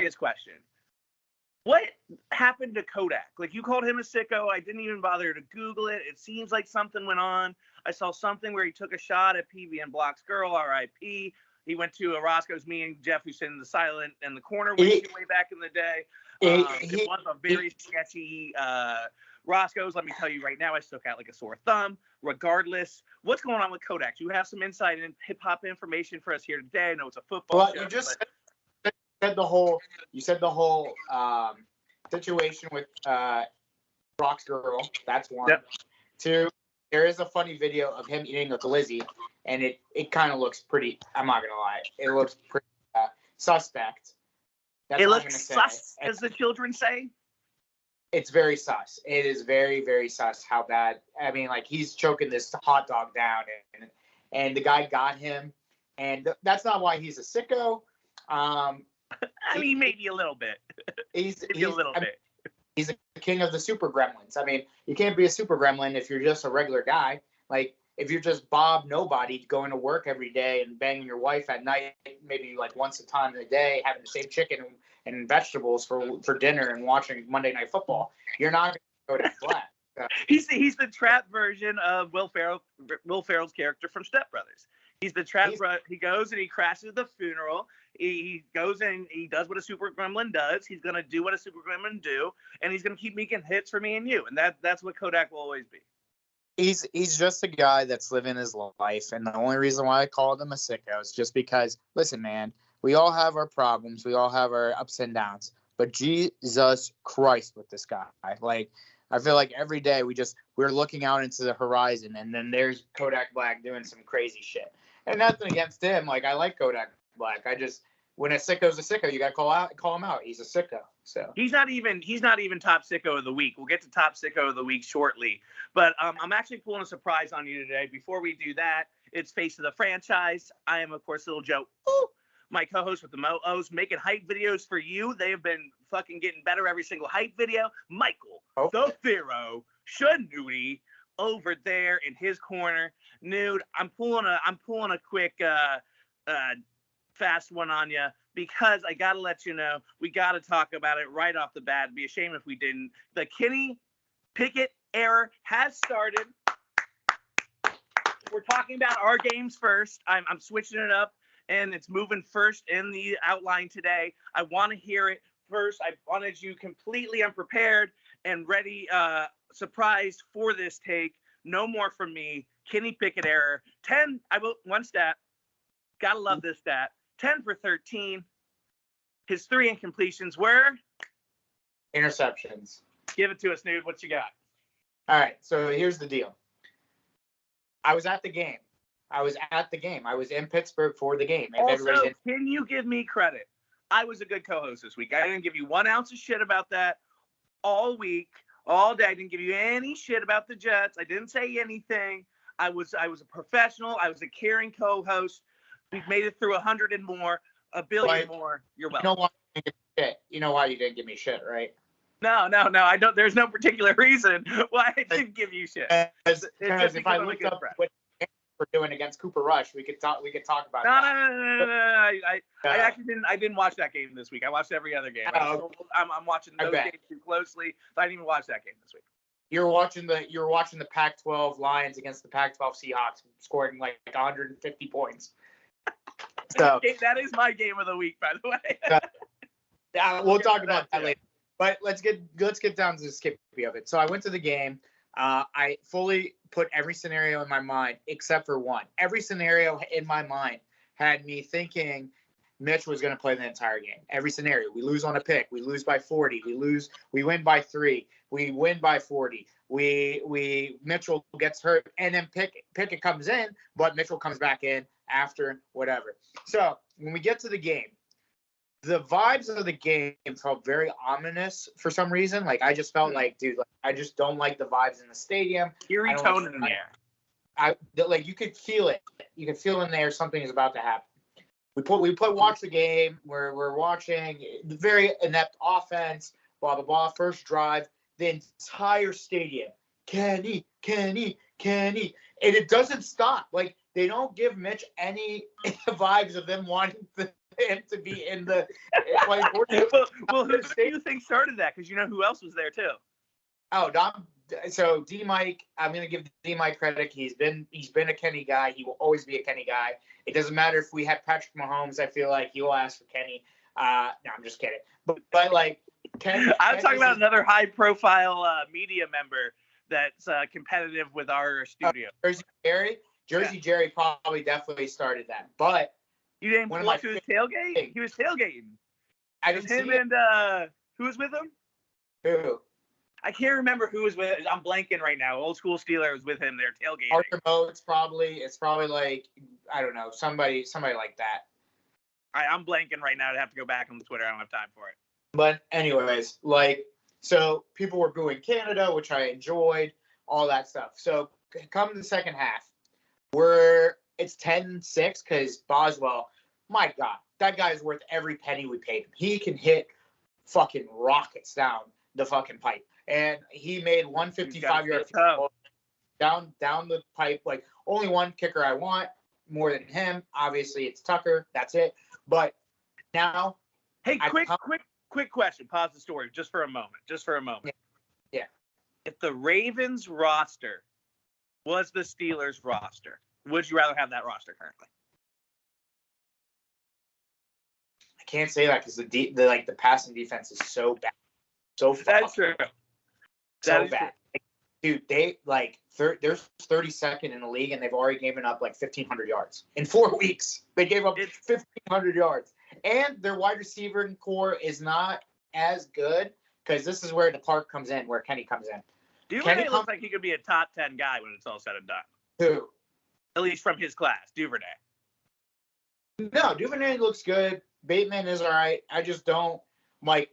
serious question. What happened to Kodak? Like, you called him a sicko. I didn't even bother to Google it. It seems like something went on. I saw something where he took a shot at PB and Block's girl, R.I.P. He went to a Roscoe's meeting. Jeff, who's in the silent in the corner way back in the day. It was a very sketchy Roscoe's. Let me tell you right now, I stuck out like a sore thumb. Regardless, what's going on with Kodak? Do you have some insight and hip hop information for us here today? I know it's a football show. You just said the whole situation with Brock's girl. That's one. Yep. Two, there is a funny video of him eating a glizzy, and it kind of looks pretty. I'm not gonna lie, it looks pretty suspect. It looks sus, as the children say. It's very sus. It is very, very sus how bad. I mean, like, he's choking this hot dog down, and the guy got him, and that's not why he's a sicko. I mean, maybe a little bit. He's a little bit. He's the king of the super gremlins. I mean, you can't be a super gremlin if you're just a regular guy. Like, if you're just Bob Nobody going to work every day and banging your wife at night, maybe like once a time in a day, having the same chicken and vegetables for dinner and watching Monday Night Football, you're not going to go to flat. He's the trap version of Will Ferrell's character from Step Brothers. He's the trap. He goes and he crashes the funeral. He goes and he does what a super gremlin does. He's gonna do what a super gremlin do, and he's gonna keep making hits for me and you. And that's what Kodak will always be. He's just a guy that's living his life, and the only reason why I called him a sicko is just because, listen, man, we all have our problems, we all have our ups and downs, but Jesus Christ with this guy, like, I feel like every day we're looking out into the horizon, and then there's Kodak Black doing some crazy shit. And nothing against him. Like, I like Kodak Black. When a sicko's a sicko, you gotta call him out. He's a sicko. So he's not even top sicko of the week. We'll get to top sicko of the week shortly. But I'm actually pulling a surprise on you today. Before we do that, it's Face of the Franchise. I am, of course, Little Joe. Ooh, my co-host with the Mo-O's, making hype videos for you. They have been fucking getting better every single hype video. Michael, the Pharaoh, Shanuti, over there in his corner. Nude, I'm pulling a quick fast one on you because I gotta let you know, we gotta talk about it right off the bat. It'd be a shame if we didn't. The Kenny Pickett era has started. We're talking about our games first. I'm switching it up, and it's moving first in the outline today. I want to hear it first. I wanted you completely unprepared and ready, surprised for this take. No more from me. Kenny Pickett error. 10. One stat. Gotta love this stat. 10 for 13. His 3 incompletions were interceptions. Give it to us, Nude. What you got? All right. So here's the deal. I was at the game. I was in Pittsburgh for the game. Also, can you give me credit? I was a good co-host this week. I didn't give you 1 ounce of shit about that all week. All day. I didn't give you any shit about the Jets. I didn't say anything. I was a professional. I was a caring co-host. We've made it through 100 and more, a billion more. You're welcome. You know why you didn't give me shit, right? No. I don't. There's no particular reason why I didn't give you shit. Because if I looked up what we're doing against Cooper Rush, we could talk about that. No. I actually didn't watch that game this week. I watched every other game. I'm watching those games too closely, so I didn't even watch that game this week. You're watching the Pac-12 Lions against the Pac-12 Seahawks, scoring like 150 points. So that is my game of the week, by the way. We'll talk about that later. But let's get down to the skippy of it. So I went to the game. I fully put every scenario in my mind except for one. Every scenario in my mind had me thinking Mitch was going to play the entire game. Every scenario. We lose on a pick. We lose by 40. We win by 3. We win by 40. Mitchell gets hurt, and then Pickett comes in, but Mitchell comes back in after whatever. So when we get to the game, the vibes of the game felt very ominous for some reason. Like, I just felt like, dude, I just don't like the vibes in the stadium. Eerie tone in there. You could feel it. You could feel in there something is about to happen. We watch the game. We're watching the very inept offense. Blah blah blah. First drive, the entire stadium. Kenny, and it doesn't stop. Like, they don't give Mitch any vibes of them wanting him to be in the like. Well, who do you think started that? Because you know who else was there too. Oh, so D Mike, I'm gonna give D Mike credit. He's been a Kenny guy. He will always be a Kenny guy. It doesn't matter if we have Patrick Mahomes. I feel like he will ask for Kenny. No, I'm just kidding. But like Kenny, I'm talking about another high-profile media member that's competitive with our studio. Jersey Jerry probably definitely started that. But you didn't look to his tailgate? He was tailgating. I didn't see him it. And who was with him? Who? I can't remember who was with. I'm blanking right now. Old school Steeler was with him. They're tailgating. Arthur Moe. It's probably like I don't know, somebody like that. I'm blanking right now. I have to go back on the Twitter. I don't have time for it. But anyways, like, so people were booing Canada, which I enjoyed, all that stuff. So come the second half, it's 10-6 because Boswell, my God, that guy's worth every penny we paid him. He can hit fucking rockets down the fucking pipe. And he made 155-yard down the pipe. Like, only one kicker I want more than him. Obviously, it's Tucker. That's it. But now, hey, quick question. Pause the story just for a moment. Yeah. If the Ravens roster was the Steelers roster, would you rather have that roster currently? I can't say that because the passing defense is so bad. So that's true. So bad. Dude, they're 32nd in the league, and they've already given up like 1,500 yards in 4 weeks. They gave up 1,500 yards, and their wide receiver core is not as good because this is where the park comes in, where Kenny comes in. Duvernay looks like he could be a top 10 guy when it's all said and done. Who? At least from his class, Duvernay. No, Duvernay looks good. Bateman is all right. I just don't like.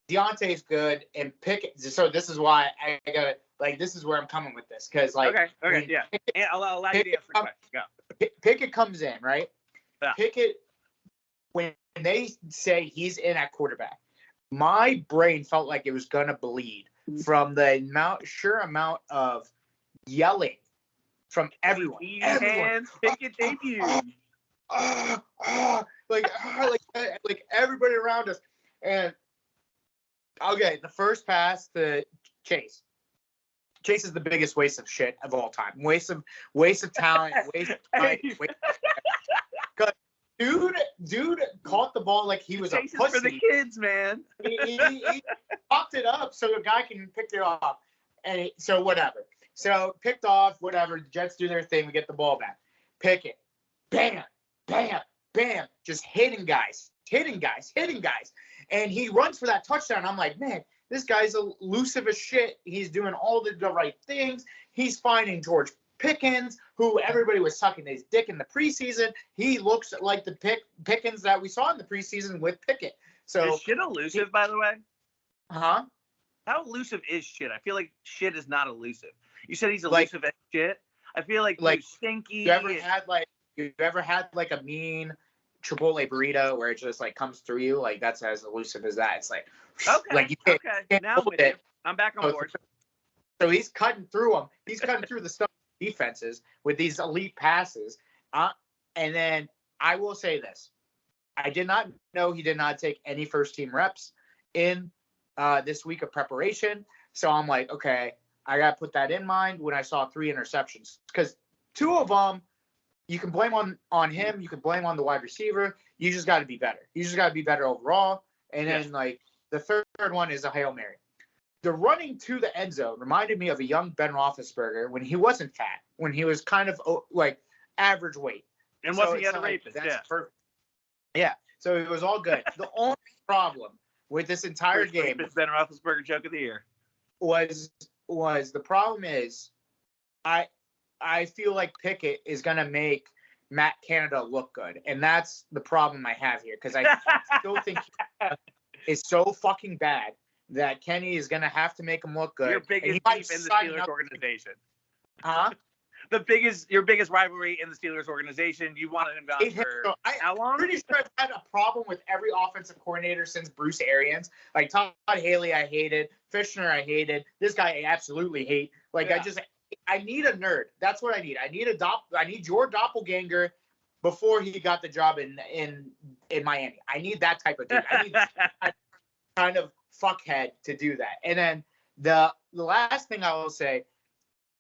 Deontay's good, and Pickett. So this is why I gotta like. This is where I'm coming with this because like. Okay, yeah. And I'll allow you to answer the question. Go. Pickett comes in, right? Yeah. Pickett, when they say he's in at quarterback, my brain felt like it was gonna bleed from the sheer amount of yelling from everyone. Pickett debut. Like everybody around us, and. Okay, the first pass to Chase. Chase is the biggest waste of shit of all time. Waste of talent. Waste of time. Dude caught the ball like he was a pussy. For the kids, man. he popped it up so a guy can pick it off, and so whatever. So picked off, whatever. The Jets do their thing. We get the ball back. Pick it. Bam, bam, bam. Just hitting guys. And he runs for that touchdown. I'm like, man, this guy's elusive as shit. He's doing all the right things. He's finding George Pickens, who everybody was sucking his dick in the preseason. He looks like the Pickens that we saw in the preseason with Pickett. So is shit elusive, by the way? Huh? How elusive is shit? I feel like shit is not elusive. You said he's elusive as shit. I feel like stinky. You ever had a mean Chipotle burrito where it just like comes through you, like that's as elusive as that. It's like okay, like you can't, now I'm with you. I'm back on board. So he's cutting through them. He's cutting through the stuff defenses with these elite passes. And then I will say this: I did not know he did not take any first team reps in this week of preparation. So I'm like, okay, I got to put that in mind when I saw 3 interceptions because 2 of them. You can blame on him. You can blame on the wide receiver. You just got to be better. You just got to be better overall. And then, like, the third one is a Hail Mary. The running to the end zone reminded me of a young Ben Roethlisberger when he wasn't fat, when he was kind of, like, average weight. And wasn't he a rapist? That's perfect. Yeah. So it was all good. The only problem with this entire game Ben Roethlisberger joke of the year was the problem is I feel like Pickett is going to make Matt Canada look good. And that's the problem I have here because I still think he is so fucking bad that Kenny is going to have to make him look good. Your biggest beef in the Steelers organization. Huh? Your biggest rivalry in the Steelers organization. You wanted him gone for how long? I'm pretty sure I've had a problem with every offensive coordinator since Bruce Arians. Like Todd Haley, I hated. Fishner, I hated. This guy, I absolutely hate. Like, I need a nerd. That's what I need. I need your doppelganger before he got the job in Miami. I need that type of dude. I need that kind of fuckhead to do that. And then the last thing I will say,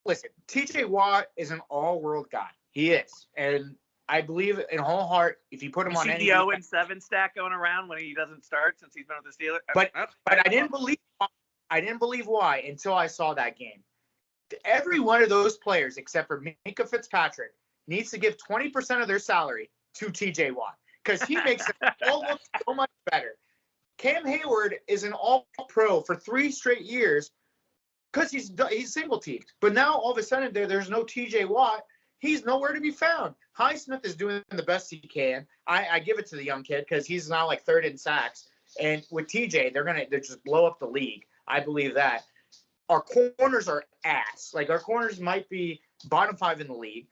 listen, TJ Watt is an all-world guy. He is. And I believe in whole heart, if you put him on any the 0-7 stack going around when he doesn't start since he's been with the Steelers. But I didn't believe why until I saw that game. Every one of those players, except for Minka Fitzpatrick, needs to give 20% of their salary to TJ Watt because he makes it all look so much better. Cam Hayward is an all-pro for 3 straight years because he's single-teamed. But now, all of a sudden, there's no TJ Watt. He's nowhere to be found. Highsmith is doing the best he can. I give it to the young kid because he's now like 3rd in sacks. And with TJ, they're just blow up the league. I believe that. Our corners are ass. Like, our corners might be bottom 5 in the league.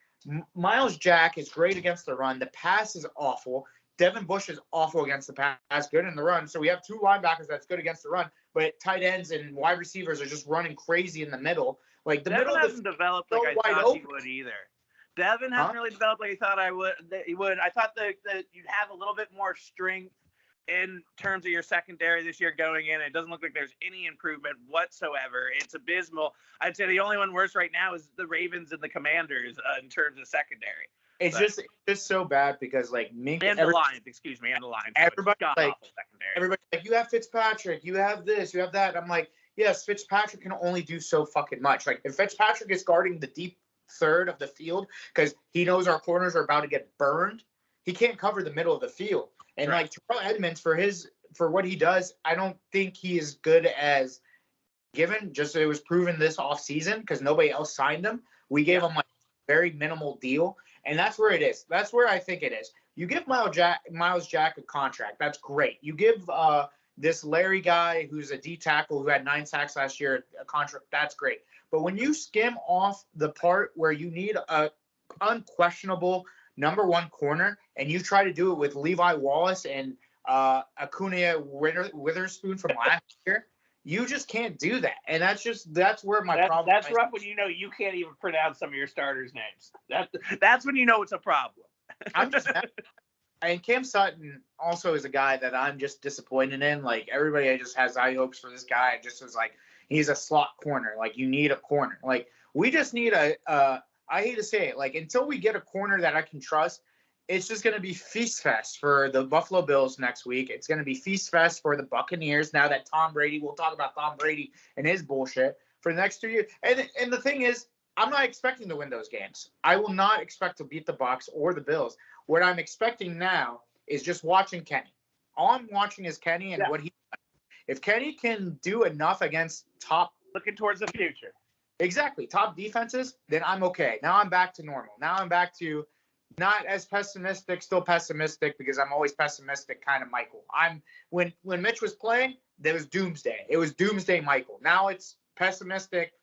Miles Jack is great against the run. The pass is awful. Devin Bush is awful against the pass, good in the run. So we have 2 linebackers that's good against the run, but tight ends and wide receivers are just running crazy in the middle. Like, the Devin middle hasn't developed like I thought he would either. Devin hasn't really developed like he thought he would. I thought that you'd have a little bit more strength in terms of your secondary this year going in. It doesn't look like there's any improvement whatsoever. It's abysmal. I'd say the only one worse right now is the Ravens and the Commanders in terms of secondary. It's just so bad because like Minka and the Lions. Everybody everybody's like, you have Fitzpatrick, you have this, you have that. I'm like, yes, Fitzpatrick can only do so fucking much. Like, if Fitzpatrick is guarding the deep third of the field because he knows our corners are about to get burned, he can't cover the middle of the field. And like Terrell Edmonds, for what he does, I don't think he is good as given. Just so it was proven this offseason because nobody else signed him. We gave him like a very minimal deal, and that's where it is. That's where I think it is. You give Miles Jack a contract. That's great. You give this Larry guy who's a D tackle who had 9 sacks last year a contract. That's great. But when you skim off the part where you need a unquestionable number 1 corner, and you try to do it with Levi Wallace and Acuna Witherspoon from last year, you just can't do that. And that's where my problem is. That's rough when you can't even pronounce some of your starters' names. That's when you know it's a problem. And Cam Sutton also is a guy that I'm just disappointed in. Like, everybody just has high hopes for this guy. It just was like, he's a slot corner. Like, you need a corner. Like, we just need I hate to say it, like, until we get a corner that I can trust, it's just going to be feast fest for the Buffalo Bills next week. It's going to be feast fest for the Buccaneers now that Tom Brady, we'll talk about Tom Brady and his bullshit for the next 2 years. And the thing is, I'm not expecting to win those games. I will not expect to beat the Bucs or the Bills. What I'm expecting now is just watching Kenny. All I'm watching is Kenny and what he does. If Kenny can do enough against top... Looking towards the future. Exactly. Top defenses, then I'm okay. Now I'm back to normal. Now I'm back to not as pessimistic, still pessimistic because I'm always pessimistic kind of Michael. When Mitch was playing, there was doomsday. It was doomsday Michael. Now it's pessimistic,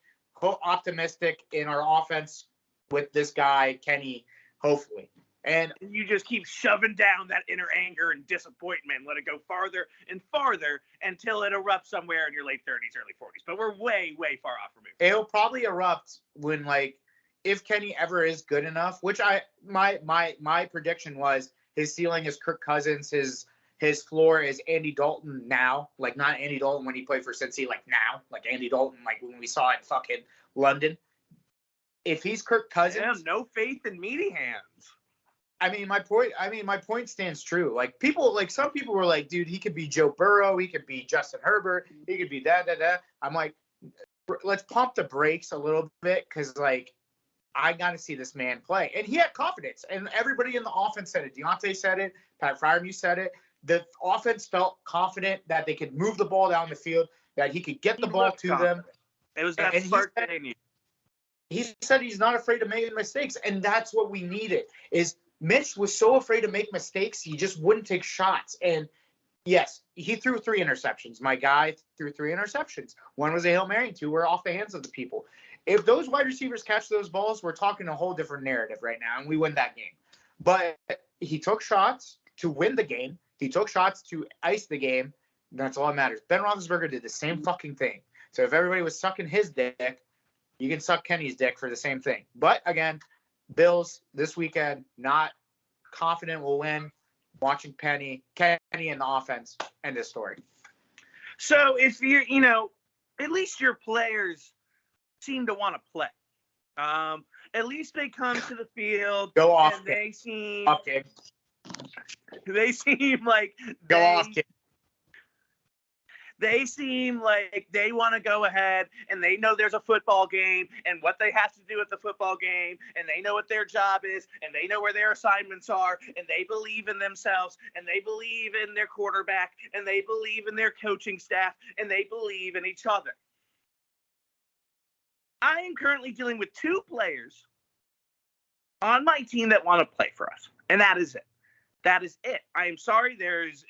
optimistic in our offense with this guy, Kenny, hopefully. And you just keep shoving down that inner anger and disappointment, let it go farther and farther until it erupts somewhere in your late 30s, early 40s. But we're way, way far off from it. It'll probably erupt when, like, if Kenny ever is good enough, which my prediction was his ceiling is Kirk Cousins, his floor is Andy Dalton now, like not Andy Dalton when he played for Cincy, like now, like Andy Dalton, like when we saw it in fucking London. If he's Kirk Cousins, no faith in meaty hands. My point stands true. Like some people were like, dude, he could be Joe Burrow, he could be Justin Herbert, he could be that. I'm like, let's pump the brakes a little bit because, like, I got to see this man play. And he had confidence, and everybody in the offense said it. Deontay said it. Pat Freiermuth said it. The offense felt confident that they could move the ball down the field, that he could get the ball to them. It was that spark that they needed. He said he's not afraid of making mistakes, and that's what we needed. Is Mitch was so afraid to make mistakes, he just wouldn't take shots. And yes, he threw 3 interceptions. My guy threw 3 interceptions. 1 was a Hail Mary, 2 were off the hands of the people. If those wide receivers catch those balls, we're talking a whole different narrative right now, and we win that game. But he took shots to win the game. He took shots to ice the game. That's all that matters. Ben Roethlisberger did the same fucking thing. So if everybody was sucking his dick, You can suck Kenny's dick for the same thing. But again, Bills this weekend, not confident we'll win. Watching Kenny and the offense, end this story. So if you're, at least your players seem to want to play. At least they come to the field. Go off, and they seem like go off, kid. They seem like they want to go ahead, and they know there's a football game and what they have to do at the football game, and they know what their job is, and they know where their assignments are, and they believe in themselves, and they believe in their quarterback, and they believe in their coaching staff, and they believe in each other. I am currently dealing with 2 players on my team that want to play for us, and that is it. That is it. I am sorry, there's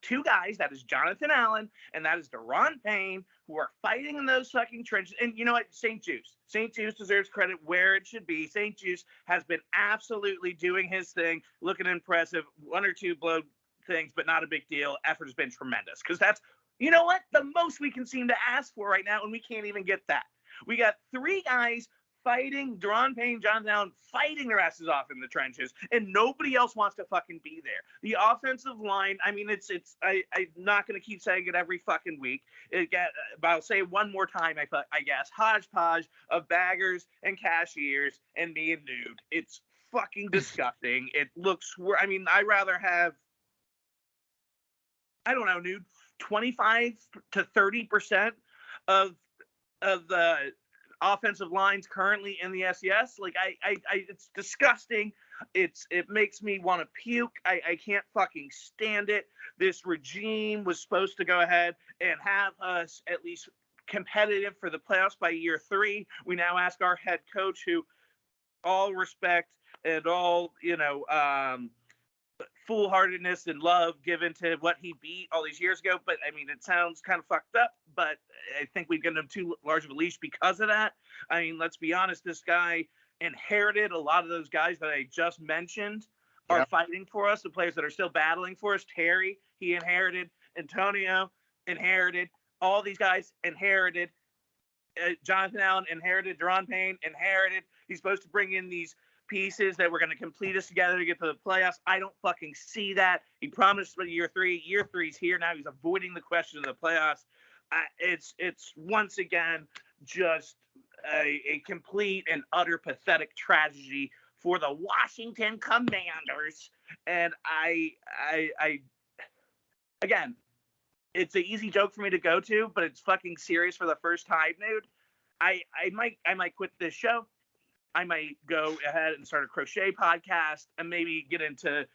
2 guys, that is Jonathan Allen and that is Deron Payne, who are fighting in those fucking trenches. And you know what? St. Juice deserves credit where it should be. St. Juice has been absolutely doing his thing, looking impressive. 1 or 2 blow things, but not a big deal. Effort has been tremendous because that's, you know what? The most we can seem to ask for right now, and we can't even get that. We got 3 guys fighting, Deron Payne, Jonathan Allen, fighting their asses off in the trenches, and nobody else wants to fucking be there. The offensive line, I mean, I'm not going to keep saying it every fucking week, but I'll say it one more time, I guess, hodgepodge of baggers and cashiers and me and Nude. It's fucking disgusting. It looks, I'd rather have, I don't know, Nude, 25 to 30% of the offensive lines currently in the SES. Like it's disgusting. It makes me want to puke. I can't fucking stand it. This regime was supposed to go ahead and have us at least competitive for the playoffs by year 3. We now ask our head coach, who all respect and all, foolhardiness and love given to what he beat all these years ago. But I mean, it sounds kind of fucked up, but I think we've given him too large of a leash because of that. I mean, let's be honest, this guy inherited a lot of those guys that I just mentioned are fighting for us, the players that are still battling for us. Terry, he inherited. Antonio inherited. All these guys inherited. Jonathan Allen inherited. Deron Payne inherited. He's supposed to bring in these pieces that were going to complete us together to get to the playoffs. I don't fucking see that. He promised for year 3. Year 3's here now. He's avoiding the question of the playoffs. It's once again just a complete and utter pathetic tragedy for the Washington Commanders. And I again, it's an easy joke for me to go to, but it's fucking serious for the first time, dude. I might quit this show. I might go ahead and start a crochet podcast and maybe get into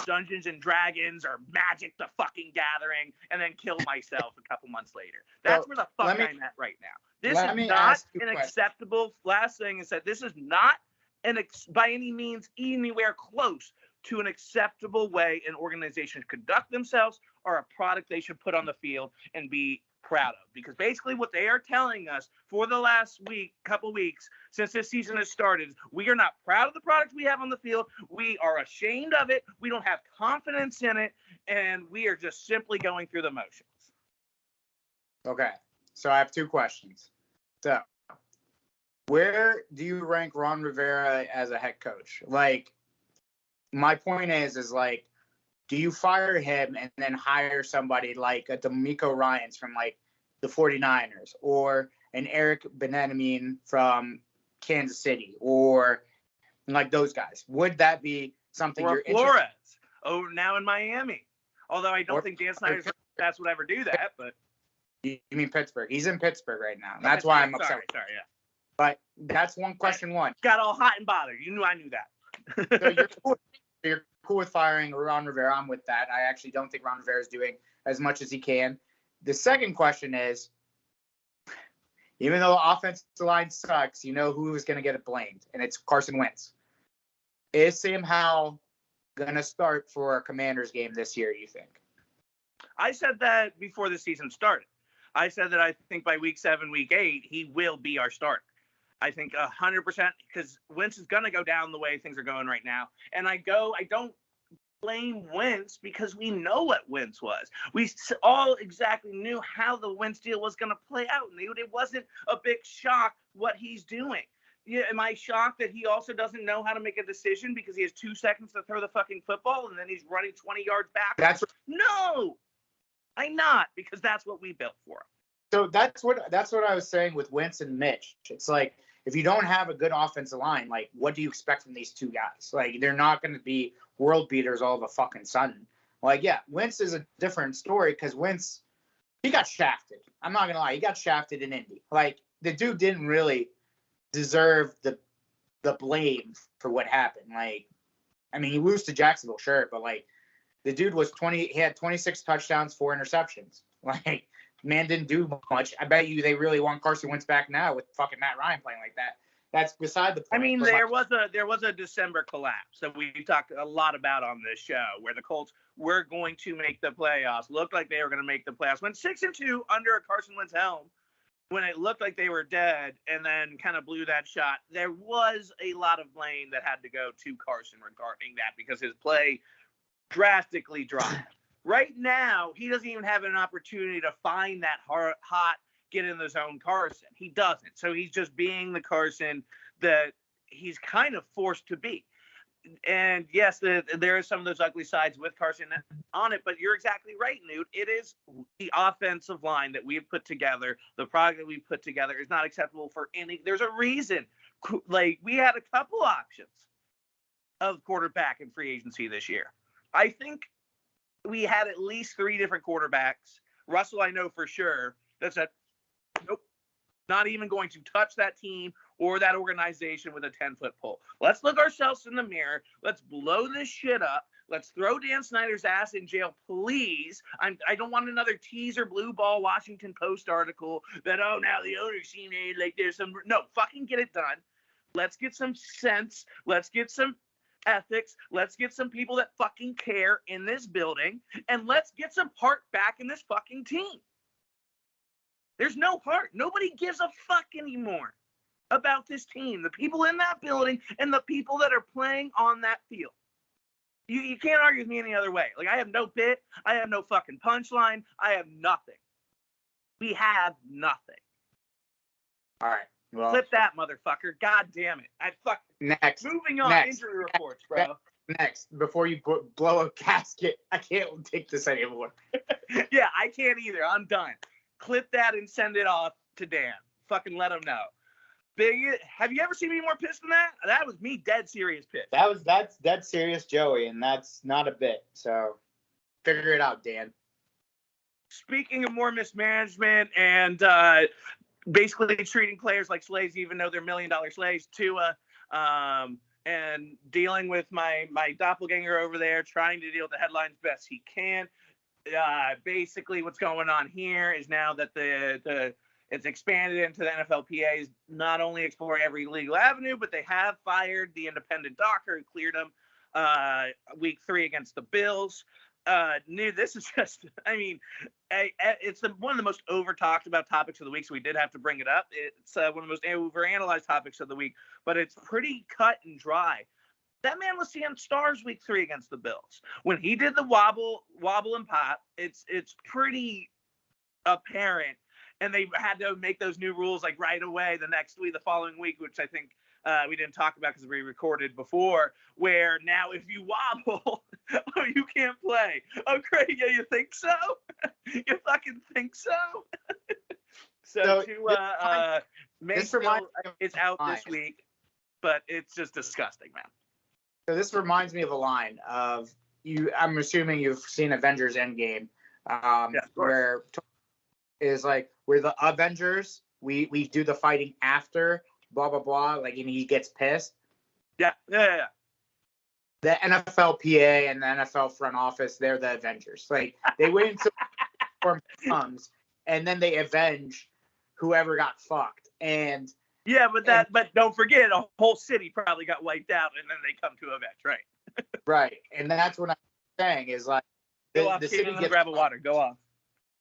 Dungeons and Dragons or Magic the fucking Gathering and then kill myself a couple months later. That's where the fuck I'm at right now. This is not an acceptable. Last thing is that this is not by any means anywhere close to an acceptable way an organization should conduct themselves or a product they should put on the field and be proud of. Because basically what they are telling us for the last couple weeks since this season has started, we are not proud of the product we have on the field. We are ashamed of it. We don't have confidence in it, and we are just simply going through the motions. Okay, so I have 2 questions. So, where do you rank Ron Rivera as a head coach? Like, my point is like, do you fire him and then hire somebody like a D'Amico Ryans from like the 49ers or an Eric Bieniemy from Kansas City or like those guys? Would that be something you're Flores over now in Miami? Although I don't think Dan Snyder's that's would ever do that, but you mean Pittsburgh? He's in Pittsburgh right now. That's why I'm upset. Sorry, yeah. But that's question 1. Got all hot and bothered. You knew I knew that. So you're cool with firing Ron Rivera. I'm with that. I actually don't think Ron Rivera is doing as much as he can. The second question is, even though the offensive line sucks, you know who is going to get it blamed, and it's Carson Wentz. Is Sam Howell going to start for a Commanders game this year, you think? I said that before the season started. I said that I think by week 7, week 8, he will be our starter. I think 100% because Wentz is going to go down the way things are going right now. And I don't blame Wentz because we know what Wentz was. We all exactly knew how the Wentz deal was going to play out, and it wasn't a big shock what he's doing. Yeah, am I shocked that he also doesn't know how to make a decision because he has 2 seconds to throw the fucking football and then he's running 20 yards back? No, I'm not, because that's what we built for him. So that's what I was saying with Wentz and Mitch. It's like, if you don't have a good offensive line, like, what do you expect from these two guys? Like, they're not going to be world beaters all of a fucking sudden. Like, yeah, Wentz is a different story because Wentz, he got shafted. I'm not going to lie. He got shafted in Indy. Like, the dude didn't really deserve the blame for what happened. Like, I mean, he lose to Jacksonville, sure, but, like, the dude was he had 26 touchdowns, 4 interceptions. Like, man didn't do much. I bet you they really want Carson Wentz back now with fucking Matt Ryan playing like that. That's beside the point. I mean, there was a December collapse that we talked a lot about on this show, where the Colts were going to make the playoffs, looked like they were going to make the playoffs, went 6-2 under a Carson Wentz helm, when it looked like they were dead, and then kind of blew that shot. There was a lot of blame that had to go to Carson regarding that because his play drastically dropped. Right now, he doesn't even have an opportunity to find that hot, get in the zone Carson. He doesn't. So he's just being the Carson that he's kind of forced to be. And yes, there are some of those ugly sides with Carson on it, but you're exactly right, Newt. It is the offensive line that we've put together, the product that we've put together is not acceptable for any. There's a reason. Like, we had a couple options of quarterback in free agency this year. I think we had at least 3 different quarterbacks. Russell, I know for sure, that said, nope, not even going to touch that team or that organization with a 10-foot pole. Let's look ourselves in the mirror. Let's blow this shit up. Let's throw Dan Snyder's ass in jail, please. I don't want another teaser blue ball Washington Post article that, oh, now the owners seem like there's some. No, fucking get it done. Let's get some sense. Let's get some ethics. Let's get some people that fucking care in this building, and let's get some heart back in this fucking team. There's no heart. Nobody gives a fuck anymore about this team, the people in that building and the people that are playing on that field. You can't argue with me any other way. Like, I have no bit. I have no fucking punchline. I have nothing. We have nothing. All right. Well, clip that, motherfucker. God damn it. Next. Moving on. Next. Injury reports, bro. Next. Before you blow a casket, I can't take this anymore. Yeah, I can't either. I'm done. Clip that and send it off to Dan. Fucking let him know. Have you ever seen me more pissed than that? That was me dead serious pissed. That's dead serious Joey, and that's not a bit. So figure it out, Dan. Speaking of more mismanagement and basically treating players like slaves, even though they're $1 million slaves, and dealing with my doppelganger over there, trying to deal with the headlines best he can. Basically, what's going on here is now that it's expanded into the NFLPA is not only exploring every legal avenue, but they have fired the independent doctor who cleared him week 3 against the Bills. This is just, I mean, it's one of the most over-talked about topics of the week, so we did have to bring it up. It's one of the most over-analyzed topics of the week, but it's pretty cut and dry. That man was seeing stars week 3 against the Bills. When he did the wobble and pop, it's pretty apparent. And they had to make those new rules like right away the following week, which I think we didn't talk about because we recorded before, where now if you wobble, oh, you can't play. Oh, great. Yeah, you think so? You fucking think so? Mayfield is out this week, but it's just disgusting, man. So this reminds me of a line of you. I'm assuming you've seen Avengers Endgame, where is like, we're the Avengers. We do the fighting after, blah, blah, blah. Like, and he gets pissed. Yeah. The NFLPA and the NFL front office, they're the Avengers. Like, they wait until the storm comes, and then they avenge whoever got fucked. And yeah, but don't forget, a whole city probably got wiped out, and then they come to avenge, right? Right. And that's what I'm saying is, like, the city gets grab a water. Go off.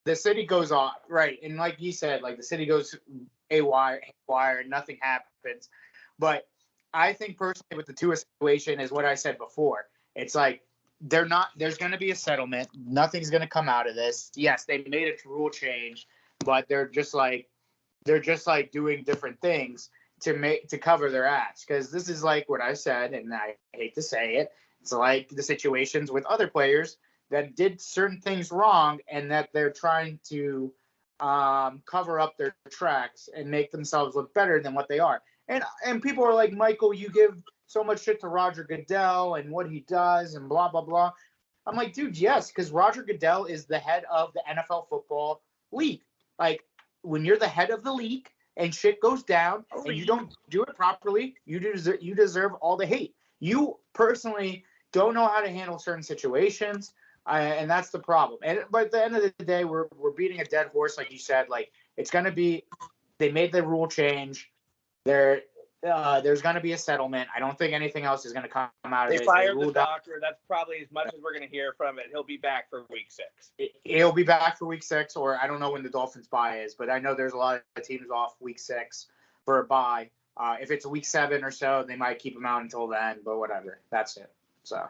The city goes off, right, and like you said, like, the city goes haywire, and nothing happens. But I think personally with the Tua situation is what I said before. It's like There's going to be a settlement. Nothing's going to come out of this. Yes, they made a rule change, but they're just like doing different things to cover their ass, because this is like what I said, and I hate to say it. It's like the situations with other players that did certain things wrong, and that they're trying to cover up their tracks and make themselves look better than what they are. And people are like, Michael, you give so much shit to Roger Goodell and what he does and blah, blah, blah. I'm like, dude, yes, because Roger Goodell is the head of the NFL football league. Like, when you're the head of the league and shit goes down and you don't do it properly, you deserve all the hate. You personally don't know how to handle certain situations, and that's the problem. But at the end of the day, we're beating a dead horse, like you said. Like, it's going to be – they made the rule change. There's going to be a settlement. I don't think anything else is going to come out of it. They fired the doctor. That's probably as much as we're going to hear from it. He'll be back for week 6. He'll be back for week 6, or I don't know when the Dolphins' bye is, but I know there's a lot of teams off week 6 for a bye. If it's a week 7 or so, they might keep him out until then, but whatever. That's it. So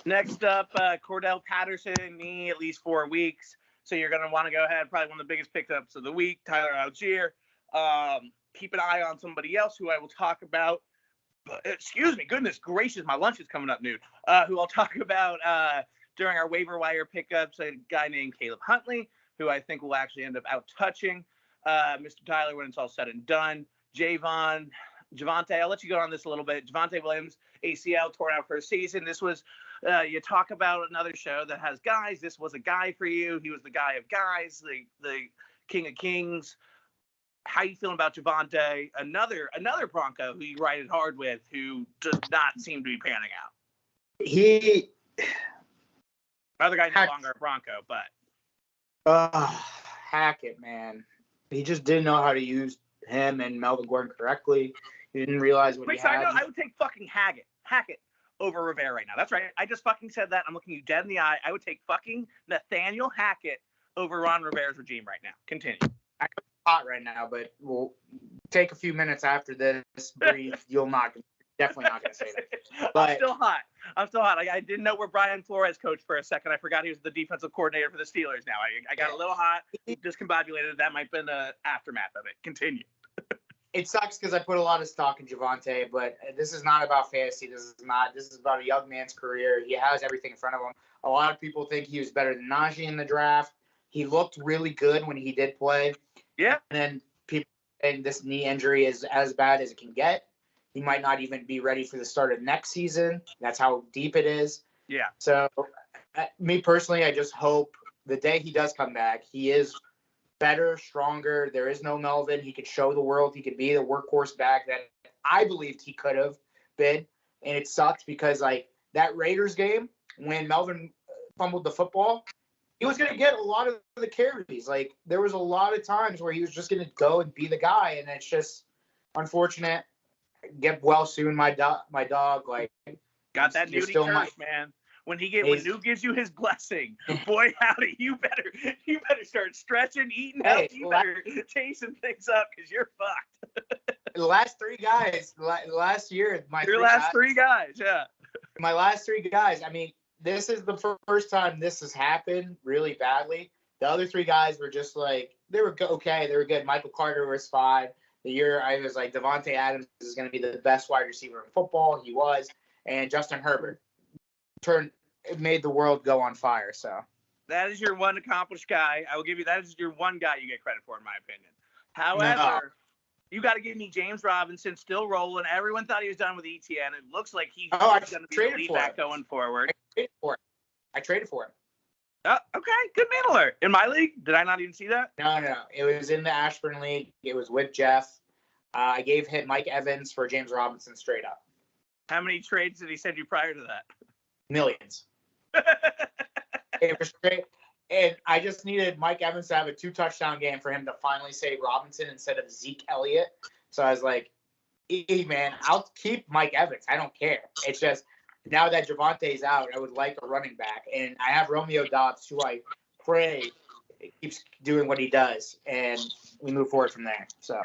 next up, Cordell Patterson, knee at least 4 weeks. So you're going to want to go ahead. Probably one of the biggest pickups of the week, Tyler Algier. Keep an eye on somebody else who I will talk about. Excuse me, goodness gracious, my lunch is coming up noon. Who I'll talk about during our waiver wire pickups, a guy named Caleb Huntley, who I think will actually end up out touching Mr. Tyler when it's all said and done. Javonte, I'll let you go on this a little bit. Javonte Williams, ACL, torn out for a season. This was, you talk about another show that has guys. This was a guy for you. He was the guy of guys, the king of kings. How you feeling about Javonte? Another Bronco who you ride it hard with, who does not seem to be panning out. Another guy no longer a Bronco, but Hackett, man, he just didn't know how to use him and Melvin Gordon correctly. He didn't realize what he had. I would take fucking Hackett over Rivera right now. That's right. I just fucking said that. I'm looking you dead in the eye. I would take fucking Nathaniel Hackett over Ron Rivera's regime right now. Continue. Hot right now, but we'll take a few minutes after this. Breathe. Definitely not going to say that. But I'm still hot. I didn't know where Brian Flores coached for a second. I forgot he was the defensive coordinator for the Steelers now. I got a little hot, discombobulated. That might have been the aftermath of it. Continue. It sucks because I put a lot of stock in Javonte, but this is not about fantasy. This is about a young man's career. He has everything in front of him. A lot of people think he was better than Najee in the draft. He looked really good when he did play. Yeah. And then people saying this knee injury is as bad as it can get. He might not even be ready for the start of next season. That's how deep it is. Yeah. So, me personally, I just hope the day he does come back, he is better, stronger. There is no Melvin. He could show the world. He could be the workhorse back that I believed he could have been. And it sucked because, like, that Raiders game, when Melvin fumbled the football, he was going to get a lot of the carries. Like, there was a lot of times where he was just going to go and be the guy, and it's just unfortunate. Get well soon, my dog. Like, got that Nudie curse, man. When Nuke gives you his blessing, boy howdy, you better start stretching, eating healthy. You better chasing things up because you're fucked. The last 3 guys, last year, three guys, yeah. My last 3 guys. I mean, this is the first time this has happened really badly. The other 3 guys were just like, they were okay. They were good. Michael Carter was fine. The year I was like, Devontae Adams is going to be the best wide receiver in football. He was. And Justin Herbert made the world go on fire. So that is your one accomplished guy. I will give you that is your one guy you get credit for, in my opinion. However, you got to give me James Robinson still rolling. Everyone thought he was done with ETN. It looks like he's going to be the lead back going forward. I traded for him. Okay, good man alert. In my league? Did I not even see that? No. It was in the Ashburn League. It was with Jeff. I gave him Mike Evans for James Robinson straight up. How many trades did he send you prior to that? Millions. It was straight. And I just needed Mike Evans to have a 2-touchdown game for him to finally say Robinson instead of Zeke Elliott. So I was like, hey, man, I'll keep Mike Evans. I don't care. It's just now that Javonte's out, I would like a running back. And I have Romeo Doubs, who I pray keeps doing what he does. And we move forward from there. So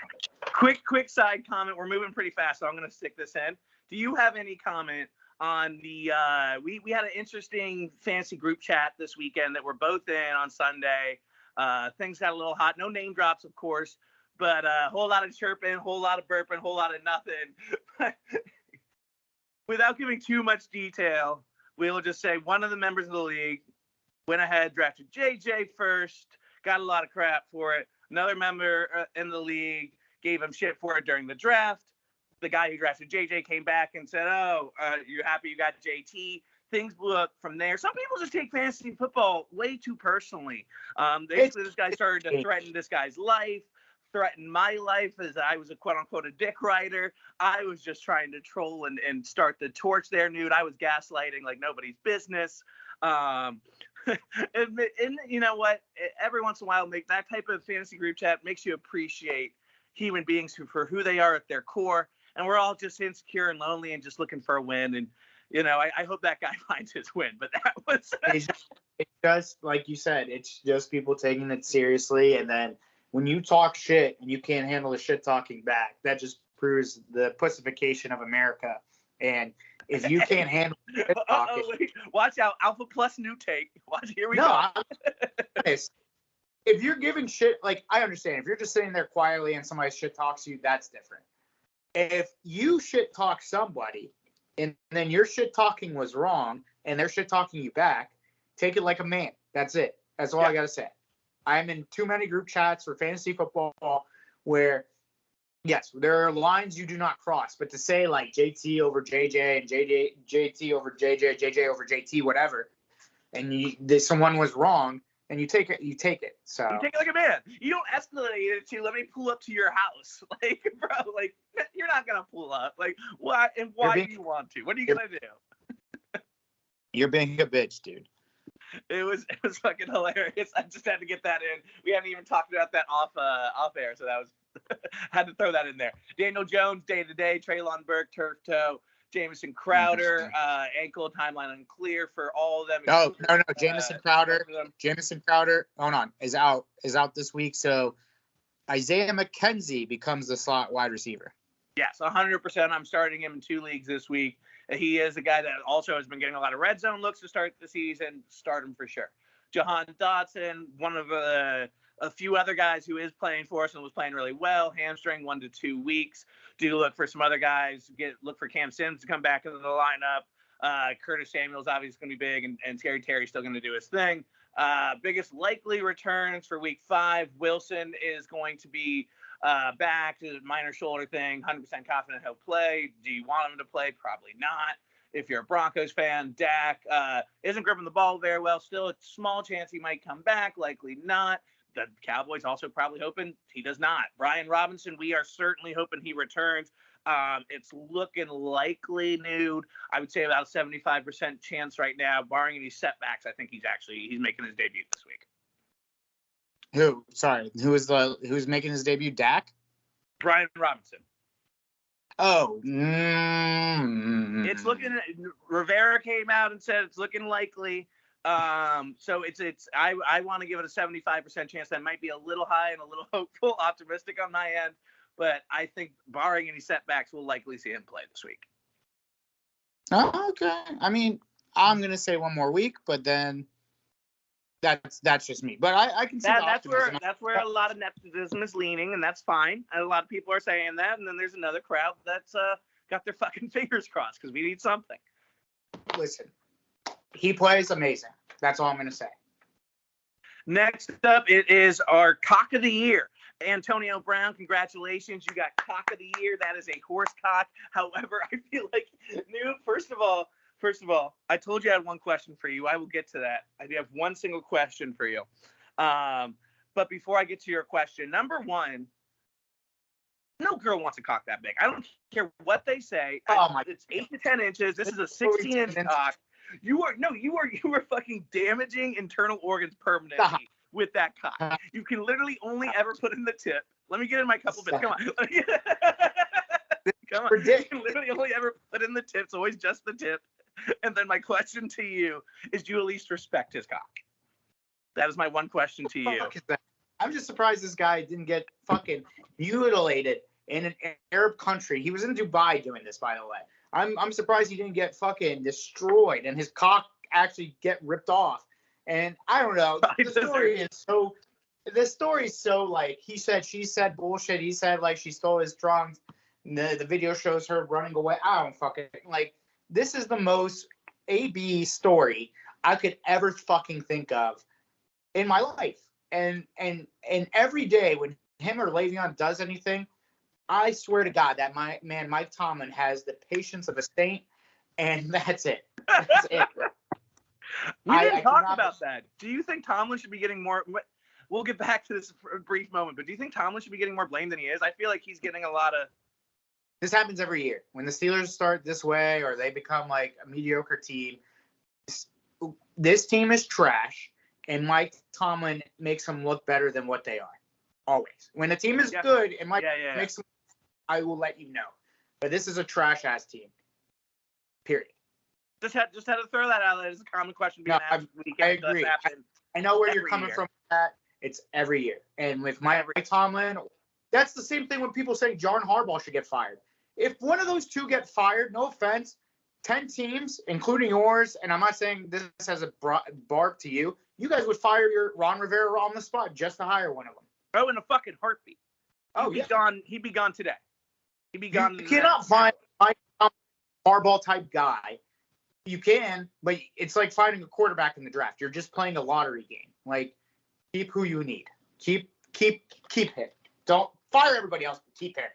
quick side comment. We're moving pretty fast, so I'm going to stick this in. Do you have any comment on the we had an interesting fantasy group chat this weekend that we're both in on Sunday. Things got a little hot. No name drops, of course, but a whole lot of chirping, whole lot of burping, whole lot of nothing. Without giving too much detail, we will just say one of the members of the league went ahead, drafted JJ first, got a lot of crap for it. Another member in the league gave him shit for it during the draft. The guy who drafted JJ came back and said, "Oh, you're happy you got JT." Things blew up from there. Some people just take fantasy football way too personally. Basically, this guy started to threaten this guy's life, threaten my life as I was a quote-unquote a dick rider. I was just trying to troll and start the torch there, Nude. I was gaslighting like nobody's business. And you know what? Every once in a while, make that type of fantasy group chat makes you appreciate human beings for who they are at their core. And we're all just insecure and lonely and just looking for a win. And, you know, I hope that guy finds his win. But that was... It's just, like you said, it's just people taking it seriously. And then when you talk shit and you can't handle the shit talking back, that just proves the pussification of America. And if you can't handle shit talking... wait. Watch out. Alpha Plus new take. Watch, here we go. If you're giving shit, like, I understand. If you're just sitting there quietly and somebody shit talks you, that's different. If you shit talk somebody and then your shit talking was wrong and they're shit talking you back, take it like a man. That's it. That's all I got to say. I'm in too many group chats for fantasy football where, yes, there are lines you do not cross, but to say like JT over JJ and JT over JJ, JJ over JT, whatever, and someone was wrong, and you take it. So you take it like a man. You don't escalate it to let me pull up to your house. Like, bro, like you're not gonna pull up. Like, why and why do you want to? What are you gonna do? You're being a bitch, dude. It was fucking hilarious. I just had to get that in. We haven't even talked about that off air, so that was had to throw that in there. Daniel Jones, day to day. Treylon Burke, turf toe. Jamison Crowder, ankle timeline unclear for all of them. No. Jamison Crowder, hold on, is out this week. So Isaiah McKenzie becomes the slot wide receiver. Yes, 100%. I'm starting him in 2 leagues this week. He is a guy that also has been getting a lot of red zone looks to start the season. Start him for sure. Jahan Dotson, one of a few other guys who is playing for us and was playing really well. Hamstring 1 to 2 weeks. Do look for some other guys. Look for Cam Sims to come back into the lineup. Curtis Samuel's obviously going to be big, and Scary Terry's still going to do his thing. Biggest likely returns for week 5. Wilson is going to be back to the minor shoulder thing. 100% confident he'll play. Do you want him to play? Probably not. If you're a Broncos fan, Dak isn't gripping the ball very well. Still a small chance he might come back. Likely not. The Cowboys also probably hoping he does not. Brian Robinson, we are certainly hoping he returns. It's looking likely, Nude. I would say about a 75% chance right now, barring any setbacks. I think he's making his debut this week. Who? Sorry, who's making his debut? Dak? Brian Robinson. Oh. It's looking. Rivera came out and said it's looking likely. So I want to give it a 75% chance. That might be a little high and a little hopeful, optimistic on my end, but I think barring any setbacks, we'll likely see him play this week. Okay. I mean, I'm going to say 1 more week, but then that's just me. But I can see that's where a lot of nepotism is leaning, and that's fine. And a lot of people are saying that, and then there's another crowd that's got their fucking fingers crossed because we need something. Listen. He plays amazing. That's all I'm going to say. Next up, it is our cock of the year. Antonio Brown, congratulations. You got cock of the year. That is a horse cock. However, I feel like, first of all, I told you I had one question for you. I will get to that. I do have one single question for you. But before I get to your question, number one, no girl wants a cock that big. I don't care what they say. It's 8 to 10 inches. This is a 16-inch cock. You are fucking damaging internal organs permanently with that cock. You can literally only ever put in the tip. Let me get in my couple bits. Come on. Come on. You can literally only ever put in the tip. It's always just the tip. And then my question to you is, do you at least respect his cock? That is my one question to you. I'm just surprised this guy didn't get fucking mutilated in an Arab country. He was in Dubai doing this, by the way. I'm surprised he didn't get fucking destroyed and his cock actually get ripped off. And I don't know. The story is so like he said, she said bullshit. He said like she stole his trunks. The video shows her running away. I don't fucking like. This is the most AB story I could ever fucking think of in my life. And every day when him or Le'Veon does anything, I swear to God that my man Mike Tomlin has the patience of a saint, and that's it. That's it. We didn't talk about that. Do you think Tomlin should be getting more? We'll get back to this for a brief moment, but do you think Tomlin should be getting more blame than he is? I feel like he's getting a lot of. This happens every year when the Steelers start this way or they become like a mediocre team. This team is trash, and Mike Tomlin makes them look better than what they are. Always. When the team is good and Mike makes them, I will let you know. But this is a trash ass team. Period. Just had to throw that out. That is a common question being asked. I agree. I know where you're coming from with that. It's every year. And with Mike Tomlin, that's the same thing when people say John Harbaugh should get fired. If one of those two get fired, no offense, 10 teams, including yours, and I'm not saying this has a barb to you, you guys would fire your Ron Rivera on the spot just to hire one of them. Oh, in a fucking heartbeat. He'd be gone today. He'd be gone. You cannot find Mike Harbaugh type guy. You can, but it's like finding a quarterback in the draft. You're just playing a lottery game. Like, keep who you need. Keep him. Don't fire everybody else, but keep him.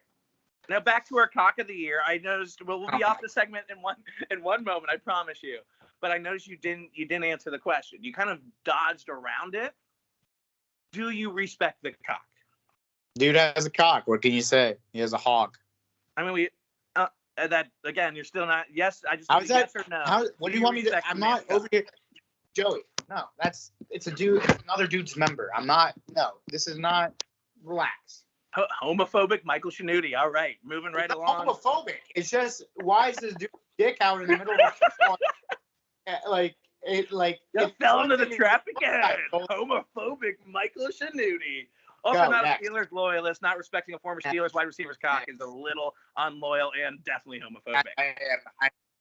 Now back to our cock of the year. I noticed. Well, we'll be off the segment in one moment. I promise you. But I noticed you didn't answer the question. You kind of dodged around it. Do you respect the cock? Dude has a cock. What can you say? He has a hog. I mean, that again. You're still not. Yes, I just. Yes or no. What do you want me to? I'm not over here, Joey. No, it's a dude. It's another dude's member. I'm not. No, this is not. Relax. Homophobic Michael Shinuti. All right, moving right along. Homophobic. It's just why is this dude dick out in the middle of the you fell into the trap again. Homophobic Michael Shinuti. Also not a Steelers loyalist, not respecting a former Steelers wide receiver's cock is a little unloyal and definitely homophobic.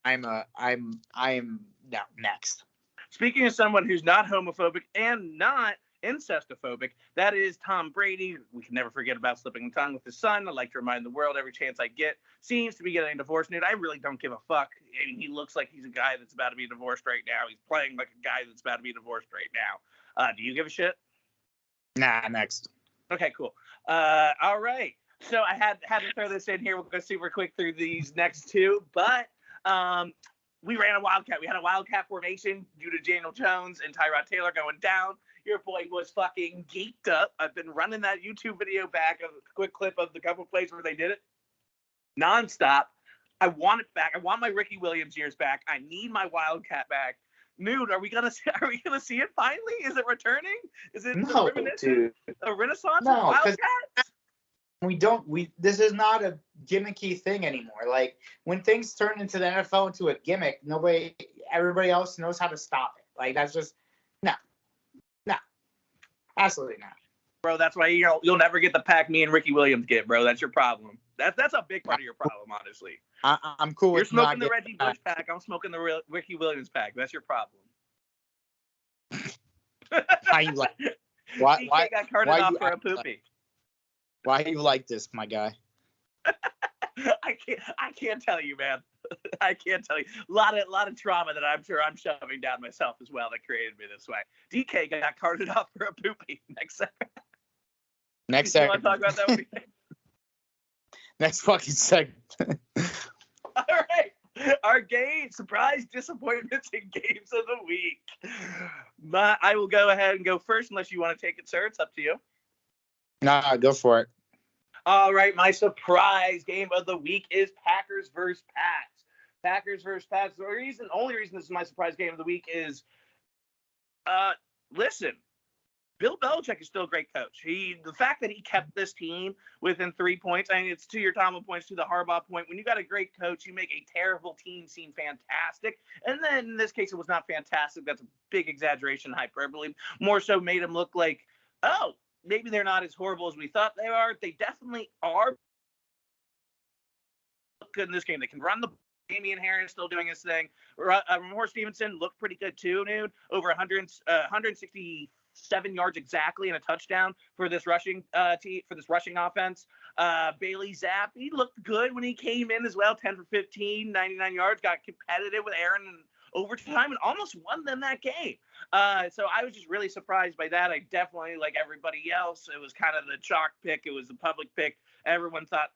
I am next. Speaking of someone who's not homophobic and not incestophobic, that is Tom Brady. We can never forget about slipping the tongue with his son. I like to remind the world every chance I get. Seems to be getting divorced. Dude, I really don't give a fuck. I mean, he looks like he's a guy that's about to be divorced right now. He's playing like a guy that's about to be divorced right now. Do you give a shit? Nah, next. Okay, cool. All right. So I had to throw this in here. We'll go super quick through these next two, but we ran a wildcat. We had a wildcat formation due to Daniel Jones and Tyrod Taylor going down. Your boy was fucking geeked up. I've been running that YouTube video back, a quick clip of the couple plays where they did it nonstop. I want it back. I want my Ricky Williams years back. I need my wildcat back. Nude, are we gonna see it finally? Is it returning? Is it a renaissance of wildcats? This is not a gimmicky thing anymore. Like when things turn into the NFL into a gimmick, everybody else knows how to stop it. Like that's just no, absolutely not. Bro, that's why you'll never get the pack me and Ricky Williams get, bro. That's your problem. That's a big part of your problem, honestly. I'm cool with You're smoking the Reggie Bush pack. I'm smoking the Ricky Williams pack. That's your problem. How you like? Why got carted off for a poopy? Why you like this, my guy? I can't tell you, man. I can't tell you. A lot of trauma that I'm sure I'm shoving down myself as well that created me this way. DK got carted off for a poopy. Next segment. You want to talk about that one? Next fucking segment. All right. Our surprise disappointments in games of the week. I will go ahead and go first unless you want to take it, sir. It's up to you. Nah, go for it. All right, my surprise game of the week is Packers versus Pats. Packers versus Pats. The only reason this is my surprise game of the week is, listen, Bill Belichick is still a great coach. The fact that he kept this team within 3 points, I mean, it's to your Tomlin points, to the Harbaugh point. When you got a great coach, you make a terrible team seem fantastic. And then in this case, it was not fantastic. That's a big exaggeration, hyperbole. More so made him look like, oh, maybe they're not as horrible as we thought they are. They definitely are good in this game. They can run the Damian Harris still doing his thing. Ramon Stevenson looked pretty good too, dude. Over 167 yards exactly and a touchdown for this rushing offense. Bailey Zapp, he looked good when he came in as well. 10 for 15, 99 yards. Got competitive with Aaron in overtime and almost won them that game. So I was just really surprised by that. I definitely, like everybody else, it was kind of the chalk pick. It was the public pick. Everyone thought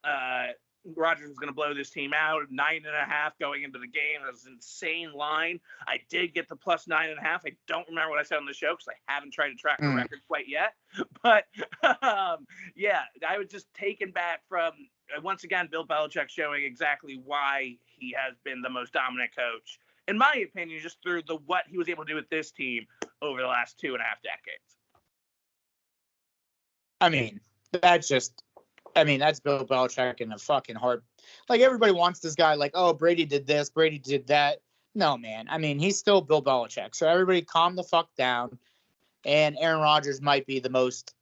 Rodgers was going to blow this team out. 9.5 going into the game. That was an insane line. I did get the plus 9.5. I don't remember what I said on the show because I haven't tried to track the record quite yet. But yeah, I was just taken back from, once again, Bill Belichick showing exactly why he has been the most dominant coach, in my opinion, just through what he was able to do with this team over the last 2.5 decades. That's Bill Belichick in a fucking heart. Like, everybody wants this guy, like, oh, Brady did this, Brady did that. No, man. He's still Bill Belichick. So everybody calm the fuck down. And Aaron Rodgers might be the most,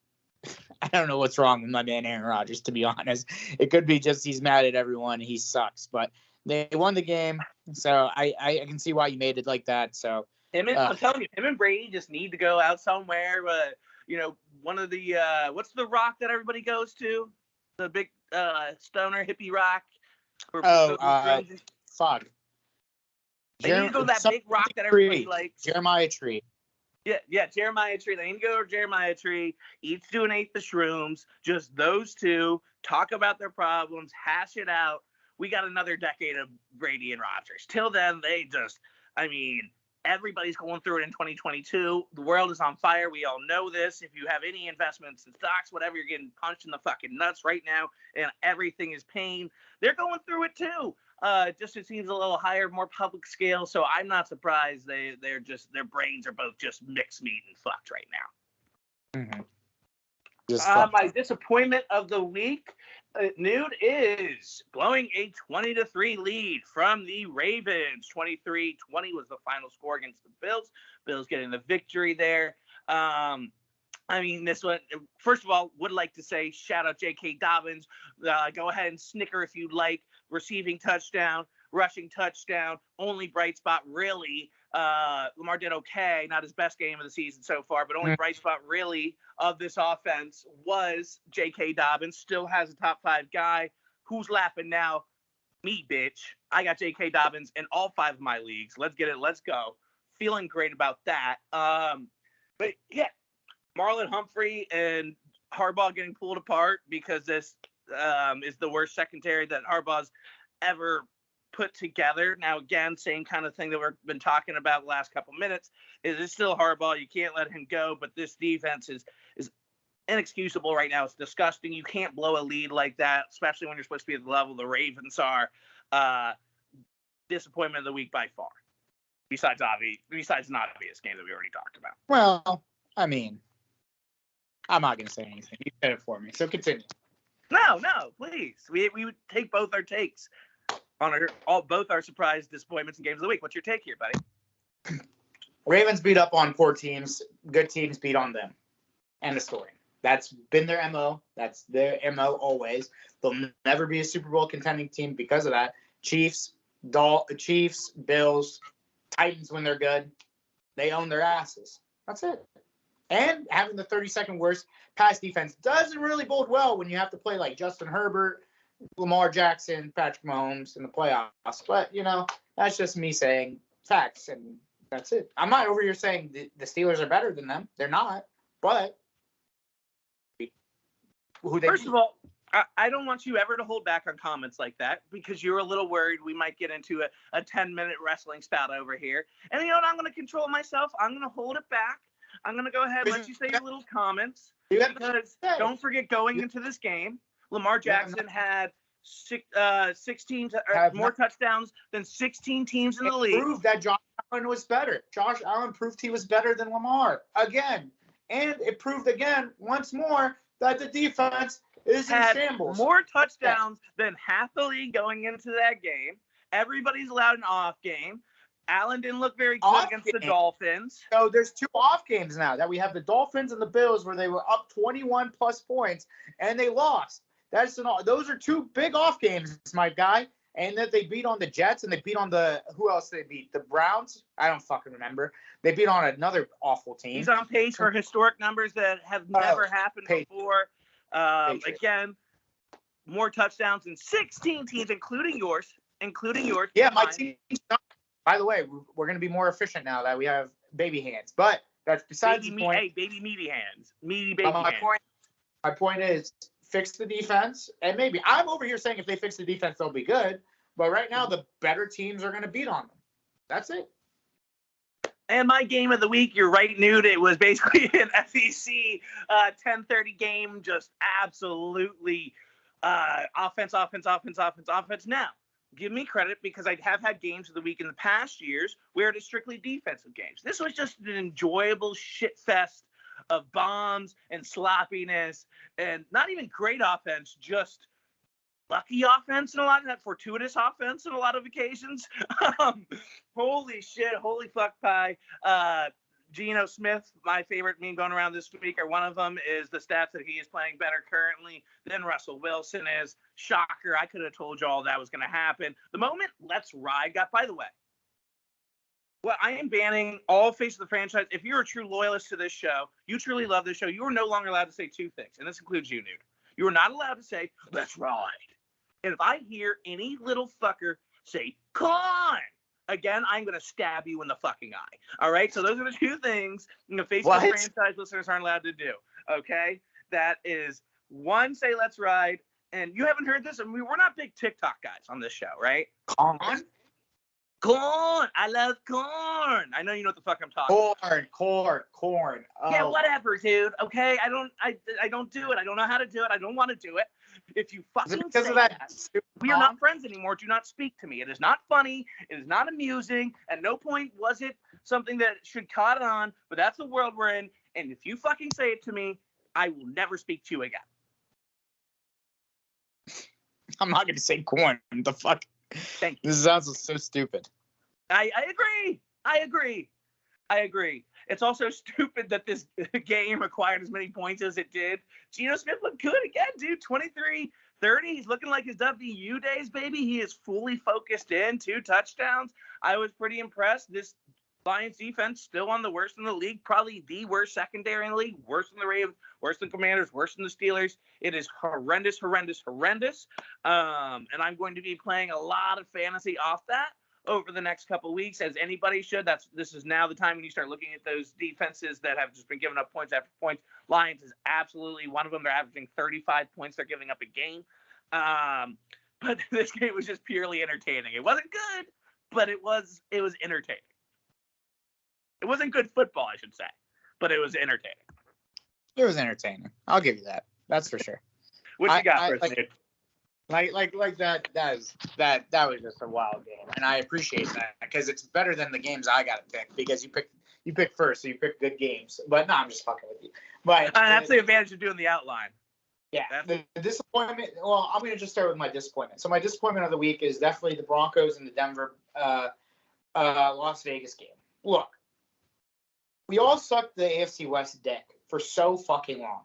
I don't know what's wrong with my man Aaron Rodgers, to be honest. It could be just he's mad at everyone. He sucks. But they won the game. So I can see why you made it like that. So I'm telling you, him and Brady just need to go out somewhere. One of the, what's the rock that everybody goes to? The big stoner hippie rock. Fuck. They need to go to that big rock that everybody likes. Jeremiah Tree. Yeah, Jeremiah Tree. They need to go to Jeremiah Tree, each do an eighth of shrooms, just those two, talk about their problems, hash it out. We got another decade of Brady and Rodgers. Till then, everybody's going through it in 2022. The world is on fire. We all know this. If you have any investments in stocks, whatever, you're getting punched in the fucking nuts right now, and everything is pain. They're going through it too. Just it seems a little higher, more public scale. So I'm not surprised their brains are both just mixed meat and fucked right now. Mm-hmm. My disappointment of the week, Nude, is blowing a 20-3 lead from the Ravens. 23-20 was the final score against the Bills. Bills getting the victory there. This one, first of all, would like to say shout out J.K. Dobbins. Go ahead and snicker if you'd like. Receiving touchdown, rushing touchdown, only bright spot really. Lamar did okay, not his best game of the season so far, but only bright spot really of this offense was J.K. Dobbins. Still has a top 5 guy. Who's laughing now? Me, bitch. I got J.K. Dobbins in all 5 of my leagues. Let's get it. Let's go. Feeling great about that. But yeah, Marlon Humphrey and Harbaugh getting pulled apart because this is the worst secondary that Harbaugh's ever put together. Now, again, same kind of thing that we've been talking about the last couple minutes. It is still Harbaugh. You can't let him go, but this defense is inexcusable right now. It's disgusting. You can't blow a lead like that, especially when you're supposed to be at the level the Ravens are. Disappointment of the week by far. Besides an obvious game that we already talked about. Well, I'm not going to say anything. You said it for me, so continue. No, please. We would take both our takes on both our surprise disappointments and games of the week. What's your take here, buddy? Ravens beat up on poor teams. Good teams beat on them. End of story. That's been their MO. That's their MO always. They'll never be a Super Bowl contending team because of that. Chiefs, Bills, Titans when they're good, they own their asses. That's it. And having the 32nd worst pass defense doesn't really bode well when you have to play like Justin Herbert, Lamar Jackson, Patrick Mahomes in the playoffs. But, that's just me saying facts, and that's it. I'm not over here saying the Steelers are better than them. They're not. But first of all, I don't want you ever to hold back on comments like that because you're a little worried we might get into a 10-minute wrestling spout over here. And you know what? I'm going to control myself. I'm going to hold it back. I'm going to go ahead and let you say your little comments. Because don't forget, going into this game, Lamar Jackson had 16 more touchdowns than 16 teams in the league. Proved that Josh Allen was better. Josh Allen proved he was better than Lamar again. And it proved again, once more, that the defense is in shambles. More touchdowns than half the league going into that game. Everybody's allowed an off game. Allen didn't look very good against the Dolphins. So there's 2 off games now that we have the Dolphins and the Bills where they were up 21 plus points and they lost. Those are 2 big off games, my guy. And that they beat on the Jets and they beat on who else they beat? The Browns? I don't fucking remember. They beat on another awful team. He's on pace for historic numbers that have never happened before. Again, more touchdowns than 16 teams, including yours. Yeah, my team. By the way, we're going to be more efficient now that we have baby hands. But that's besides the point. Hey, baby meaty hands. Meaty baby hands. My point is fix the defense. And maybe I'm over here saying if they fix the defense, they'll be good. But right now, the better teams are going to beat on them. That's it. And my game of the week, you're right, Newt. It was basically an SEC 10:30 game, just absolutely offense. Now, give me credit because I have had games of the week in the past years where it is strictly defensive games. This was just an enjoyable shit fest of bombs and sloppiness and not even great offense, just lucky offense and a lot of that fortuitous offense on a lot of occasions. Holy shit, holy fuck pie. Geno Smith, my favorite meme going around this week, or one of them, is the stats that he is playing better currently than Russell Wilson is. Shocker, I could have told you all that was going to happen. The moment Let's Ride got, by the way, well, I am banning all face of the franchise. If you're a true loyalist to this show, you truly love this show, you are no longer allowed to say two things, and this includes you, Newt. You are not allowed to say, let's ride. And if I hear any little fucker say, con, again, I'm going to stab you in the fucking eye. All right? So those are the two things the face of the franchise listeners aren't allowed to do. Okay? That is, one, say let's ride. And you haven't heard this? I mean, we're not big TikTok guys on this show, right? Corn? Corn. I love corn. I know you know what the fuck I'm talking about. Corn. Oh. Yeah, whatever, dude. Okay? I don't do it. I don't know how to do it. I don't want to do it. If you fucking say that, we are not friends anymore. Do not speak to me. It is not funny. It is not amusing. At no point was it something that should caught on, but that's the world we're in. And if you fucking say it to me, I will never speak to you again. I'm not going to say corn. The fuck? Thank you. This sounds so stupid. I agree. It's also stupid that this game acquired as many points as it did. Geno Smith looked good again, dude. 23-30. He's looking like his WU days, baby. He is fully focused in. 2 touchdowns. I was pretty impressed. This Lions defense still on the worst in the league, probably the worst secondary in the league, worse than the Ravens, worse than Commanders, worse than the Steelers. It is horrendous. And I'm going to be playing a lot of fantasy off that over the next couple of weeks, as anybody should. This is now the time when you start looking at those defenses that have just been giving up points after points. Lions is absolutely one of them. They're averaging 35 points they're giving up a game. But this game was just purely entertaining. It wasn't good, but it was entertaining. It wasn't good football, I should say, but it was entertaining. It was entertaining. I'll give you that. That's for sure. What you got for us, dude? Like that was just a wild game, and I appreciate that because it's better than the games I got to pick because you pick first, so you pick good games. But no, I'm just fucking with you. But that's the advantage of doing the outline. Yeah, the disappointment. Well, I'm gonna just start with my disappointment. So my disappointment of the week is definitely the Broncos and the Denver, Las Vegas game. Look, we all sucked the AFC West dick for so fucking long.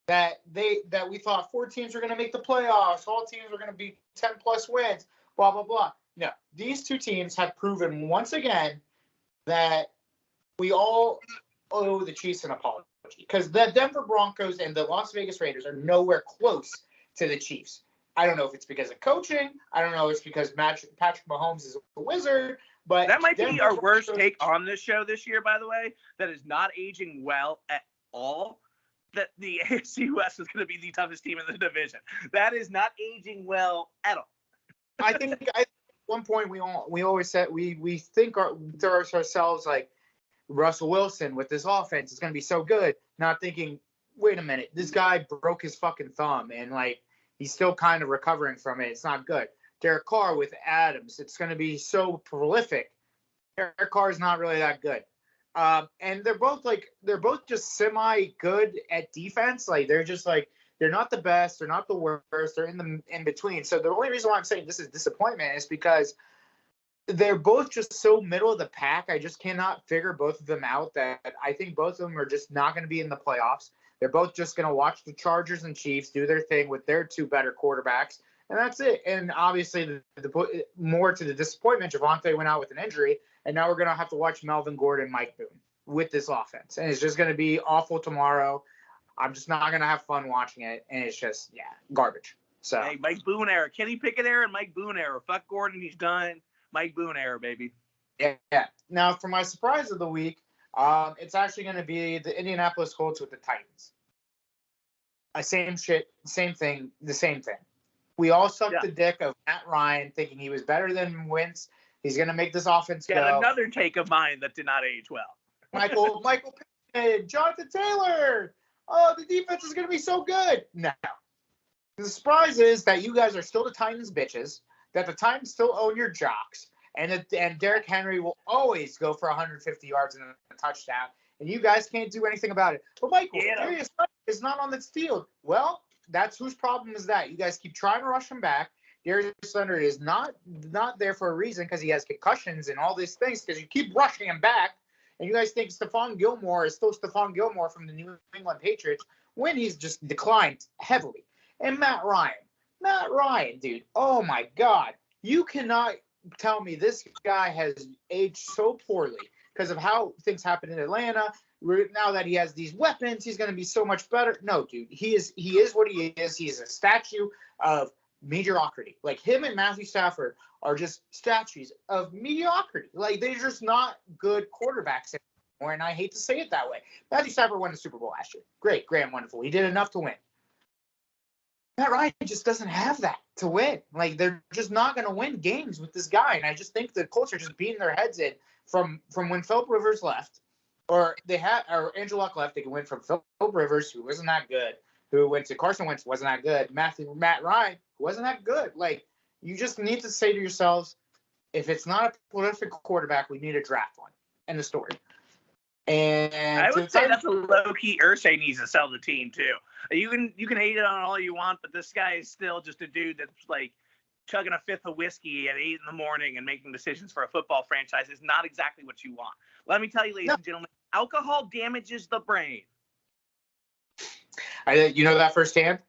That we thought 4 teams were going to make the playoffs, all teams were going to be 10 plus wins, blah blah blah. No, these 2 teams have proven once again that we all owe the Chiefs an apology because the Denver Broncos and the Las Vegas Raiders are nowhere close to the Chiefs. I don't know if it's because of coaching. I don't know if it's because Patrick Mahomes is a wizard. But that might be our worst take on this show this year, by the way. That is not aging well at all. That the AFC West is going to be the toughest team in the division. That is not aging well at all. I think at one point we always said we think to ourselves like Russell Wilson with this offense is going to be so good. Not thinking, wait a minute, this guy broke his fucking thumb and like he's still kind of recovering from it. It's not good. Derek Carr with Adams, it's going to be so prolific. Derek Carr is not really that good. And they're both just semi good at defense. Like they're not the best, they're not the worst, they're in between. So the only reason why I'm saying this is disappointment is because they're both just so middle of the pack. I just cannot figure both of them out. That I think both of them are just not going to be in the playoffs. They're both just going to watch the Chargers and Chiefs do their thing with their 2 better quarterbacks, and that's it. And obviously, the more to the disappointment, Javonte went out with an injury, and now we're going to have to watch Melvin Gordon, Mike Boone with this offense. And it's just going to be awful tomorrow. I'm just not going to have fun watching it, and it's just, garbage. So, hey, Mike Boone era. Kenny Pickett era and Mike Boone era. Fuck Gordon, he's done. Mike Boone era, baby. Yeah. Now, for my surprise of the week, it's actually going to be the Indianapolis Colts with the Titans. Same thing. We all sucked the dick of Matt Ryan, thinking he was better than Wentz. He's going to make this offense go. Another take of mine that did not age well. Michael Pittman, Jonathan Taylor. Oh, the defense is going to be so good. No. The surprise is that you guys are still the Titans bitches, that the Titans still own your jocks, and Derrick Henry will always go for 150 yards and a touchdown, and you guys can't do anything about it. But Michael, Darius is not on this field. Well, that's whose problem is that? You guys keep trying to rush him back. Darius Leonard is not there for a reason because he has concussions and all these things because you keep rushing him back. And you guys think Stephon Gilmore is still Stephon Gilmore from the New England Patriots when he's just declined heavily. And Matt Ryan, dude, oh my God. You cannot tell me this guy has aged so poorly because of how things happen in Atlanta. Now that he has these weapons, he's going to be so much better. No, dude, he is what he is. He's a statue of mediocrity. Like him and Matthew Stafford are just statues of mediocrity. Like they're just not good quarterbacks anymore. And I hate to say it that way. Matthew Stafford won the Super Bowl last year. Great, grand, wonderful. He did enough to win. Matt Ryan just doesn't have that to win. Like they're just not going to win games with this guy. And I just think the Colts are just beating their heads in from when Philip Rivers left, or Andrew Luck left. They can win from Philip Rivers, who wasn't that good, who went to Carson Wentz, wasn't that good. Matt Ryan, who wasn't that good. Like you just need to say to yourselves, if it's not a prolific quarterback, we need to draft one. End of story. And I would say that's a low-key Irsay needs to sell the team too. You can hate it on all you want, but this guy is still just a dude that's like chugging a fifth of whiskey at 8 a.m. and making decisions for a football franchise is not exactly what you want. Let me tell you, ladies and gentlemen, alcohol damages the brain. You know that firsthand?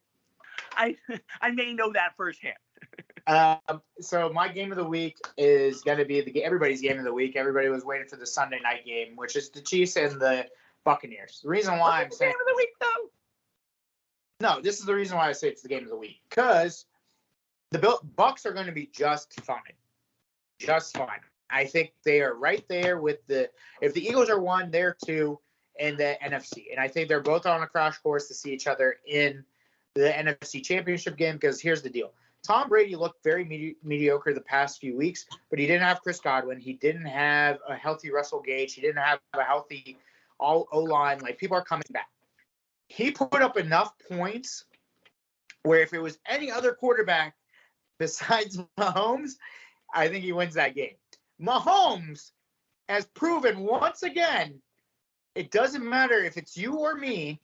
I may know that firsthand. So my game of the week is going to be everybody's game of the week. Everybody was waiting for the Sunday night game, which is the Chiefs and the Buccaneers. The reason why I'm saying game of the week, though. No, this is the reason why I say it's the game of the week, because the Bucs are going to be just fine. Just fine. I think they are right there with if the Eagles are 1, they're 2 in the NFC. And I think they're both on a crash course to see each other in the NFC Championship game, because here's the deal. Tom Brady looked very mediocre the past few weeks, but he didn't have Chris Godwin. He didn't have a healthy Russell Gage. He didn't have a healthy O-line. Like, people are coming back. He put up enough points where if it was any other quarterback besides Mahomes, I think he wins that game. Mahomes has proven once again, it doesn't matter if it's you or me,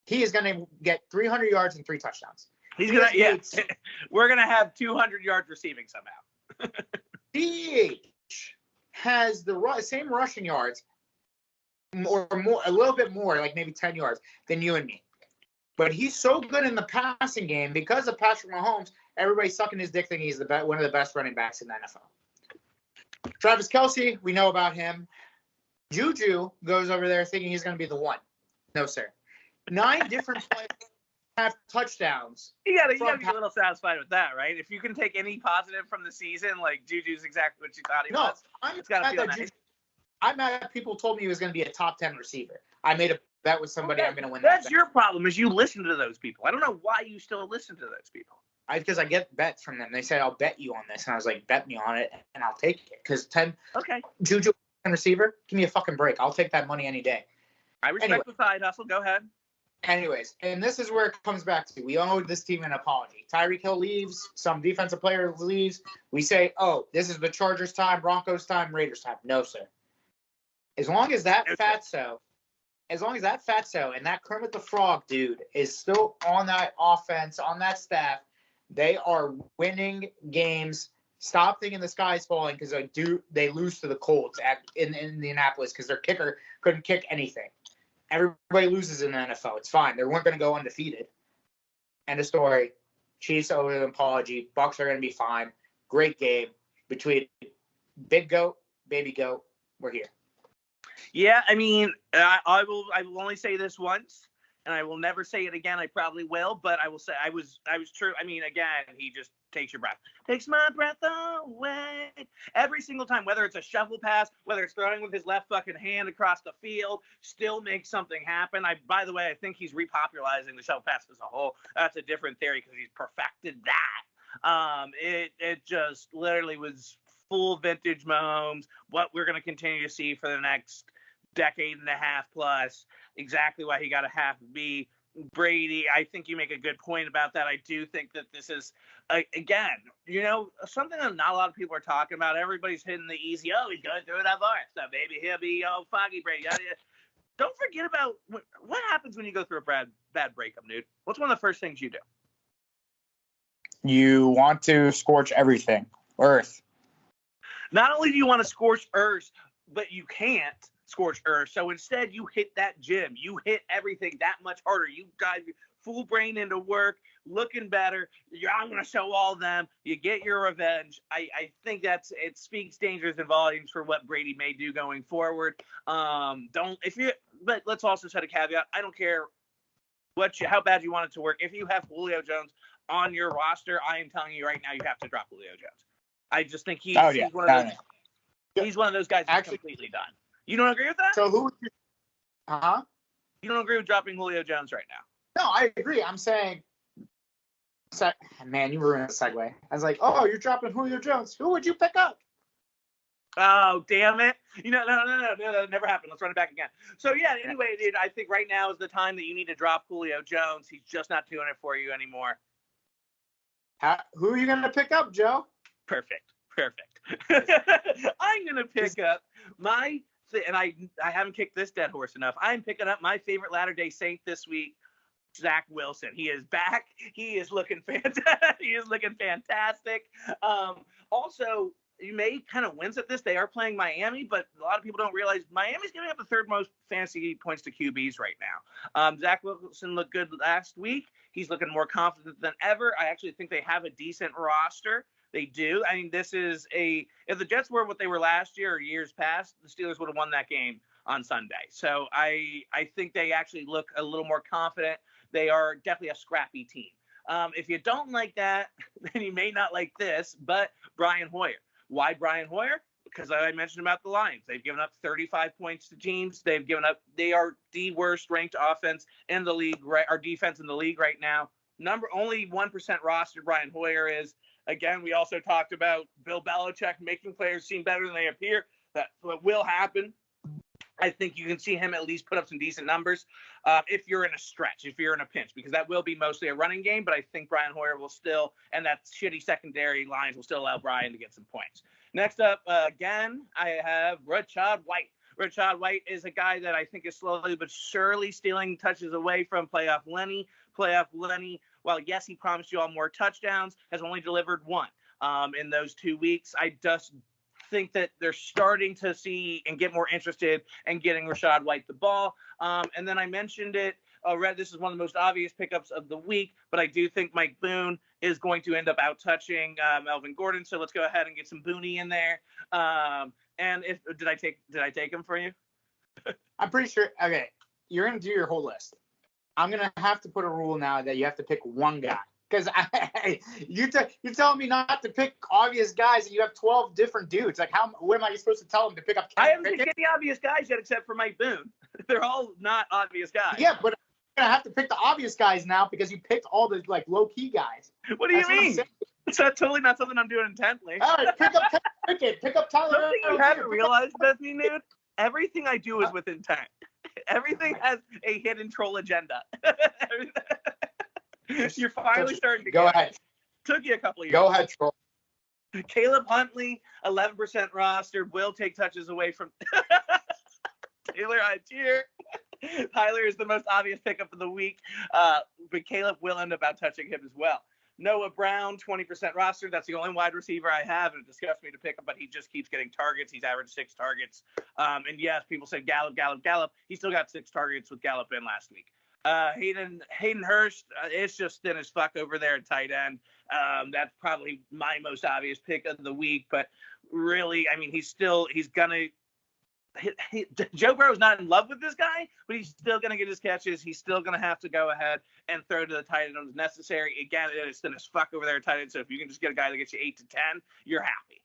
he is going to get 300 yards and 3 touchdowns. We're going to have 200 yards receiving somehow. DH has the same rushing yards, or more, a little bit more, like maybe 10 yards than you and me. But he's so good in the passing game because of Patrick Mahomes. Everybody's sucking his dick thinking he's one of the best running backs in the NFL. Travis Kelce, we know about him. Juju goes over there thinking he's going to be the one. No, sir. 9 different players have touchdowns. You gotta be a little satisfied with that, right? If you can take any positive from the season, like Juju's exactly what you thought he was. It's gotta feel nice. I'm mad that people told me he was going to be a top 10 receiver. I made a bet with somebody I'm going to win. That's your problem, is you listen to those people. I don't know why you still listen to those people. Because I get bets from them. They said, I'll bet you on this. And I was like, bet me on it, and I'll take it. Because 10 Juju receiver, give me a fucking break. I'll take that money any day. I respect the side hustle. Go ahead. Anyways, and this is where it comes back to. We owe this team an apology. Tyreek Hill leaves. Some defensive player leaves. We say, oh, this is the Chargers time, Broncos time, Raiders time. No, sir. As long as that fatso and that Kermit the Frog dude is still on that offense, on that staff, they are winning games. Stop thinking the sky's falling because they lose to the Colts in Indianapolis because their kicker couldn't kick anything. Everybody loses in the NFL. It's fine. They weren't going to go undefeated. End of story. Chiefs owe an apology. Bucks are going to be fine. Great game between big goat, baby goat. We're here. Yeah, I mean, I will only say this once, and I will never say it again. I probably will, but I will say I was true. I mean, again, he just takes your breath, takes my breath away every single time. Whether it's a shovel pass, whether it's throwing with his left fucking hand across the field, still makes something happen. By the way, I think he's repopularizing the shovel pass as a whole. That's a different theory because he's perfected that. It just literally was full vintage Mahomes. What we're going to continue to see for the next decade and a half plus, exactly why he got a half B. Brady, I think you make a good point about that. I do think that this is, again, something that not a lot of people are talking about. Everybody's hitting the easy, he's going through that virus. So maybe he'll be, foggy Brady. Don't forget about what happens when you go through a bad breakup, dude. What's one of the first things you do? You want to scorch everything. Earth. Not only do you want to scorch earth, but you can't scorch earth. So instead, you hit that gym. You hit everything that much harder. You dive full brain into work, looking better. I'm going to show all them. You get your revenge. I think it speaks dangerous and volumes for what Brady may do going forward. But let's also set a caveat. I don't care how bad you want it to work. If you have Julio Jones on your roster, I am telling you right now, you have to drop Julio Jones. I just think he's one of those guys that's completely done. You don't agree with that? So who? You don't agree with dropping Julio Jones right now? No, I agree. I'm saying, man, you ruined the segue. I was like, oh, you're dropping Julio Jones. Who would you pick up? Oh, damn it. No, that never happened. Let's run it back again. So, yeah, anyway, dude, I think right now is the time that you need to drop Julio Jones. He's just not doing it for you anymore. Who are you going to pick up, Joe? Perfect. I'm going to pick up and I haven't kicked this dead horse enough. I'm picking up my favorite Latter-day Saint this week, Zach Wilson. He is back. He is looking fantastic. Also, you may kind of wins at this. They are playing Miami, but a lot of people don't realize Miami's giving up the third most fantasy points to QBs right now. Zach Wilson looked good last week. He's looking more confident than ever. I actually think they have a decent roster. They do. I mean, if the Jets were what they were last year or years past, the Steelers would have won that game on Sunday. So I think they actually look a little more confident. They are definitely a scrappy team. If you don't like that, then you may not like this, but Brian Hoyer. Why Brian Hoyer? Because I mentioned about the Lions. They've given up 35 points to teams. They are the worst ranked offense in the league, right? Our defense in the league right now. Only 1% roster Brian Hoyer is. Again, we also talked about Bill Belichick making players seem better than they appear. That will happen. I think you can see him at least put up some decent numbers if you're in a stretch, if you're in a pinch, because that will be mostly a running game. But I think Brian Hoyer will still, and that shitty secondary lines will still allow Brian to get some points. Next up, again, I have Rashad White. Rashad White is a guy that I think is slowly but surely stealing touches away from Playoff Lenny. Playoff Lenny, while yes, he promised you all more touchdowns, has only delivered one in those 2 weeks. I just think that they're starting to see and get more interested in getting Rashad White the ball. And then I mentioned it already. This is one of the most obvious pickups of the week, but I do think Mike Boone is going to end up out touching Melvin Gordon. So let's go ahead and get some Booney in there. And did I take him for you? I'm pretty sure. Okay, you're gonna do your whole list. I'm gonna have to put a rule now that you have to pick one guy, because you're telling me not to pick obvious guys, and you have 12 different dudes. Like, what am I supposed to tell them to pick up? I haven't picked any obvious guys yet, except for Mike Boone. They're all not obvious guys. Yeah, but I'm gonna have to pick the obvious guys now because you picked all the low key guys. What do you mean? It's totally not something I'm doing intently. All right, pick up Pickett, pick up Tyler. Something you haven't realized, Bethany, dude. Everything I do is with intent. Everything has a hidden troll agenda. You're finally starting to go ahead. Took you a couple of years. Go ahead, troll. Caleb Huntley, 11% rostered, will take touches away from Taylor Hytier. Tyler is the most obvious pickup of the week, but Caleb will end up out touching him as well. Noah Brown, 20% rostered. That's the only wide receiver I have, and it disgusts me to pick him, but he just keeps getting targets. He's averaged 6 targets. And yes, people said Gallup. He still got 6 targets with Gallup in last week. Hayden Hurst, it's just thin as fuck over there at tight end. That's probably my most obvious pick of the week. But really, I mean, he's gonna. Joe Burrow's not in love with this guy, but he's still going to get his catches. He's still going to have to go ahead and throw to the tight end as necessary. Again, it is thin as fuck over there at tight end, so if you can just get a guy that gets you 8 to 10, you're happy.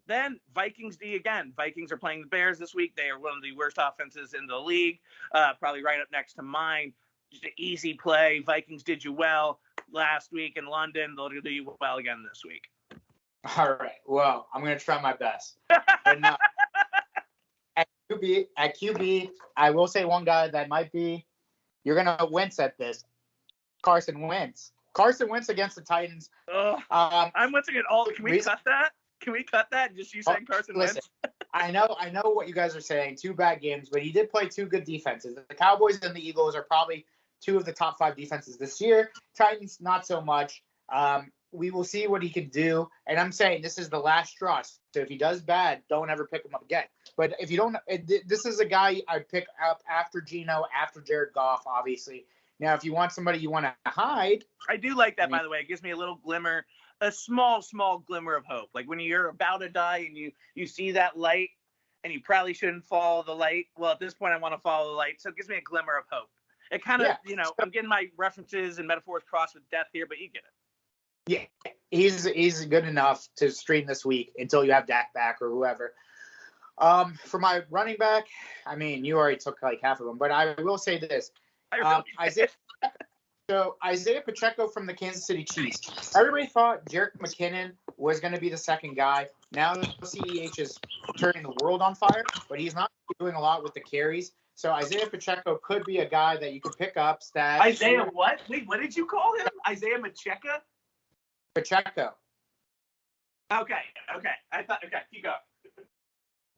Then Vikings D again. Vikings are playing the Bears this week. They are one of the worst offenses in the league, probably right up next to mine. Just an easy play. Vikings did you well last week in London. They'll do you well again this week. All right. Well, I'm going to try my best. But no. At QB, I will say one guy that might be, you're going to wince at this, Carson Wentz. Carson Wentz against the Titans. I'm wincing at all. Can we cut that? Can we cut that? Just you saying Carson Wentz? I know what you guys are saying. 2 bad games, but he did play 2 good defenses. The Cowboys and the Eagles are probably 2 of the top 5 defenses this year. Titans, not so much. We will see what he can do. And I'm saying this is the last straw. So if he does bad, don't ever pick him up again. But if you don't, this is a guy I'd pick up after Geno, after Jared Goff, obviously. Now, if you want somebody you want to hide. I do like that, by the way. It gives me a little glimmer, a small glimmer of hope. Like when you're about to die and you see that light and you probably shouldn't follow the light. Well, at this point, I want to follow the light. So it gives me a glimmer of hope. It kind of, I'm getting my references and metaphors crossed with death here, but you get it. Yeah, he's good enough to stream this week until you have Dak back or whoever. For my running back, I mean, you already took like half of them, but I will say this. Isaiah Pacheco from the Kansas City Chiefs. Everybody thought Jerick McKinnon was going to be the second guy. Now CEH is turning the world on fire, but he's not doing a lot with the carries. So Isaiah Pacheco could be a guy that you could pick up, stash. Isaiah what? Wait, what did you call him? Isaiah Pacheco? Pacheco. Okay. Keep going.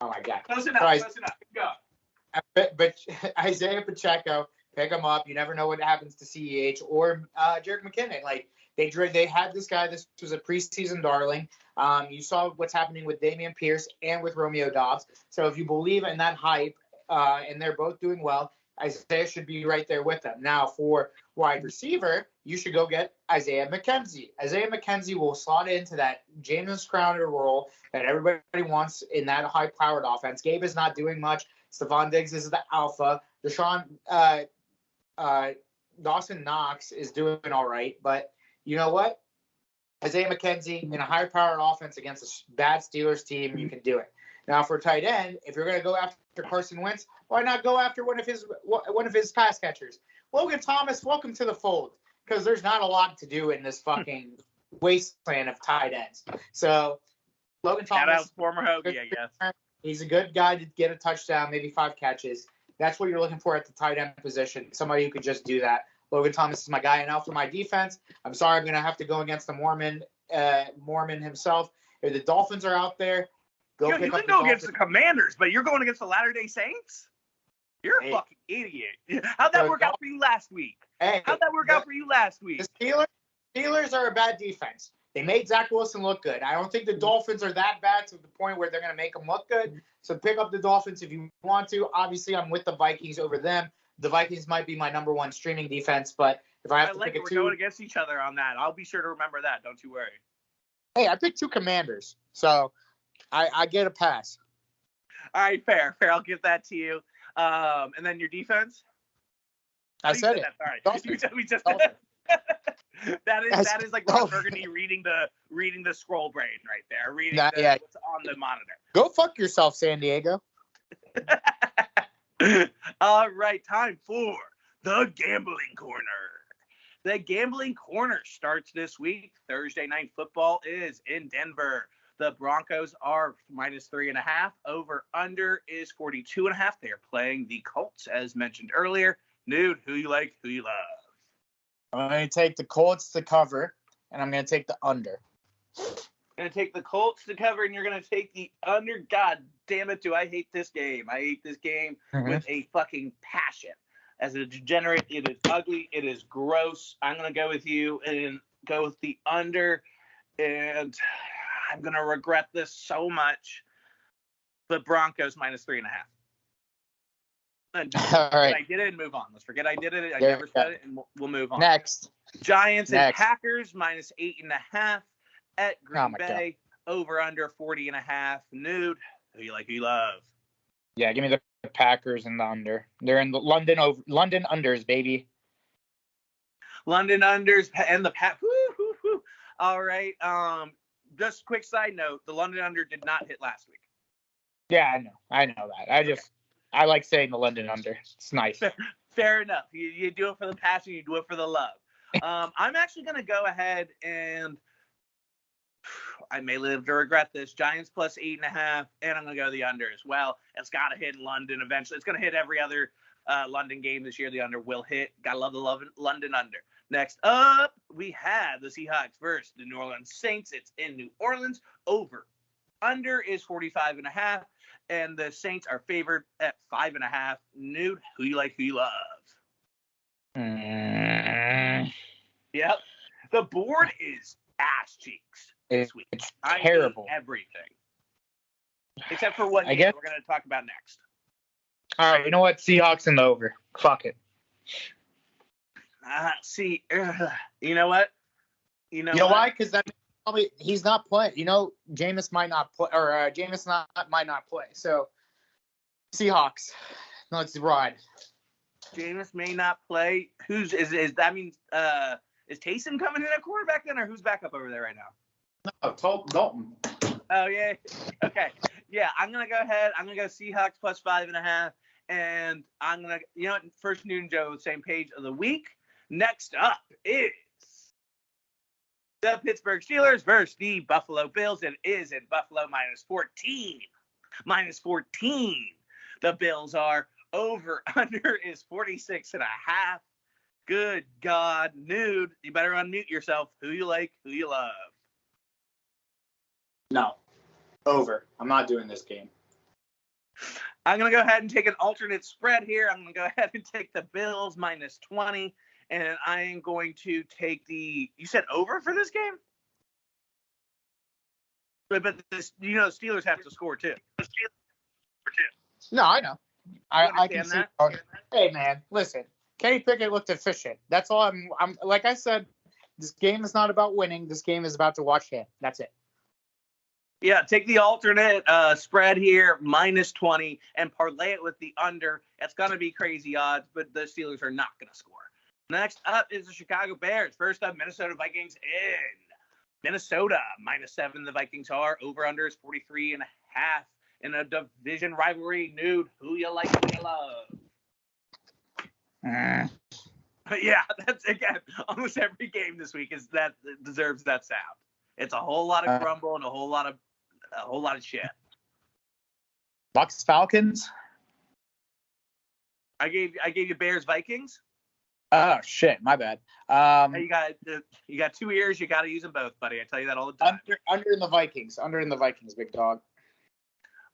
Oh my God. Close enough. Keep going. But Isaiah Pacheco, pick him up. You never know what happens to CEH or Jerick McKinnon. Like they had this guy. This was a preseason darling. You saw what's happening with Dameon Pierce and with Romeo Doubs. So if you believe in that hype, and they're both doing well, Isaiah should be right there with them. Now, for wide receiver, you should go get Isaiah McKenzie. Isaiah McKenzie will slot into that Jameis Crowder role that everybody wants in that high-powered offense. Gabe is not doing much. Stephon Diggs is the alpha. Dawson Knox is doing all right. But you know what? Isaiah McKenzie in a high-powered offense against a bad Steelers team, you can do it. Now, for tight end, if you're going to go after Carson Wentz, why not go after one of his pass catchers? Logan Thomas, welcome to the fold, because there's not a lot to do in this fucking wasteland of tight ends. So, Logan Thomas, shout out former Hoagie, I guess. He's a good guy to get a touchdown, maybe 5 catches. That's what you're looking for at the tight end position, somebody who could just do that. Logan Thomas is my guy. And now for my defense, I'm sorry, I'm going to have to go against the Mormon himself. If the Dolphins are out there, you can go against the Commanders, but you're going against the Latter-day Saints? You're a fucking idiot. How'd that work out for you last week? How'd that work out for you last week? The Steelers are a bad defense. They made Zach Wilson look good. I don't think the Dolphins are that bad to the point where they're going to make them look good. So pick up the Dolphins if you want to. Obviously, I'm with the Vikings over them. The Vikings might be my number 1 streaming defense, but if I have to pick a 2, we're going against each other on that. I'll be sure to remember that. Don't you worry. Hey, I picked 2 Commanders, so I get a pass. All right, fair. I'll give that to you. And then your defense? I said it. All right. We just that is like Ron Burgundy reading the scroll brain right there. What's on the monitor. Go fuck yourself, San Diego. All right, time for the Gambling Corner. The Gambling Corner starts this week. Thursday Night Football is in Denver. The Broncos are -3.5. Over under is 42.5. They are playing the Colts, as mentioned earlier. Nude, who you like, who you love? I'm going to take the Colts to cover, and I'm going to take the under. Going to take the Colts to cover, and you're going to take the under. God damn it, do I hate this game. I hate this game with a fucking passion. As a degenerate, it is ugly. It is gross. I'm going to go with you and go with the under, and I'm going to regret this so much. But Broncos -3.5. No, All right. I did it and move on. Let's forget I did it. I There never we go. said it, and we'll move on. Next. Giants and Next. Packers -8.5 at Green my Bay. Over under 40.5. Nude. Who you like? Who you love? Yeah, give me the Packers and the under. They're in the London unders, baby. London unders and the Pat. All right. Just quick side note: the London under did not hit last week. Yeah, I know that. I like saying the London under. It's nice. Fair enough. You do it for the passion. You do it for the love. I'm actually gonna go ahead and I may live to regret this. Giants +8.5, and I'm gonna go the under as well. It's gotta hit in London eventually. It's gonna hit every other London game this year. The under will hit. Gotta love the London under. Next up, we have the Seahawks versus the New Orleans Saints. It's in New Orleans. Over. Under is 45.5, and the Saints are favored at 5.5. Nude, who you like, who you love? Yep. The board is ass cheeks this week. It's terrible. Everything. Except for what I guess we're going to talk about next. All right, you know what? Seahawks in the over. Fuck it. You know what? You know why? Because that probably he's not playing. You know, Jameis might not play, or Jameis might not play. So Seahawks, let's ride. Jameis may not play. Is that means is Taysom coming in at quarterback then, or who's back up over there right now? No, Dalton. Oh yeah. Okay. Yeah, I'm gonna go ahead. I'm gonna go Seahawks +5.5, and I'm gonna first Newton Joe same page of the week. Next up is the Pittsburgh Steelers versus the Buffalo Bills. It is in Buffalo -14. -14. The Bills are over. Under is 46.5. Good God, Nude. You better unmute yourself. Who you like, who you love. No. Over. I'm not doing this game. I'm going to go ahead and take an alternate spread here. I'm going to go ahead and take the Bills -20. And I am going to take you said over for this game? But this, Steelers have to score too. No, I know. I can see. That? Hey, man, listen. Kenny Pickett looked efficient. That's all. I'm like I said, this game is not about winning. This game is about to watch him. That's it. Yeah, take the alternate spread here, -20, and parlay it with the under. It's going to be crazy odds, but the Steelers are not going to score. Next up is the Chicago Bears. First up, Minnesota Vikings in Minnesota. -7, the Vikings are. Over-under is 43.5 in a division rivalry. Nude, who you like, who you love? Yeah, that's, again, almost every game this week deserves that sound. It's a whole lot of grumble and a whole lot of shit. Bucks Falcons. I gave you Bears Vikings. Oh shit, my bad. You got 2 ears. You got to use them both, buddy. I tell you that all the time. Under in the Vikings. Under in the Vikings, big dog.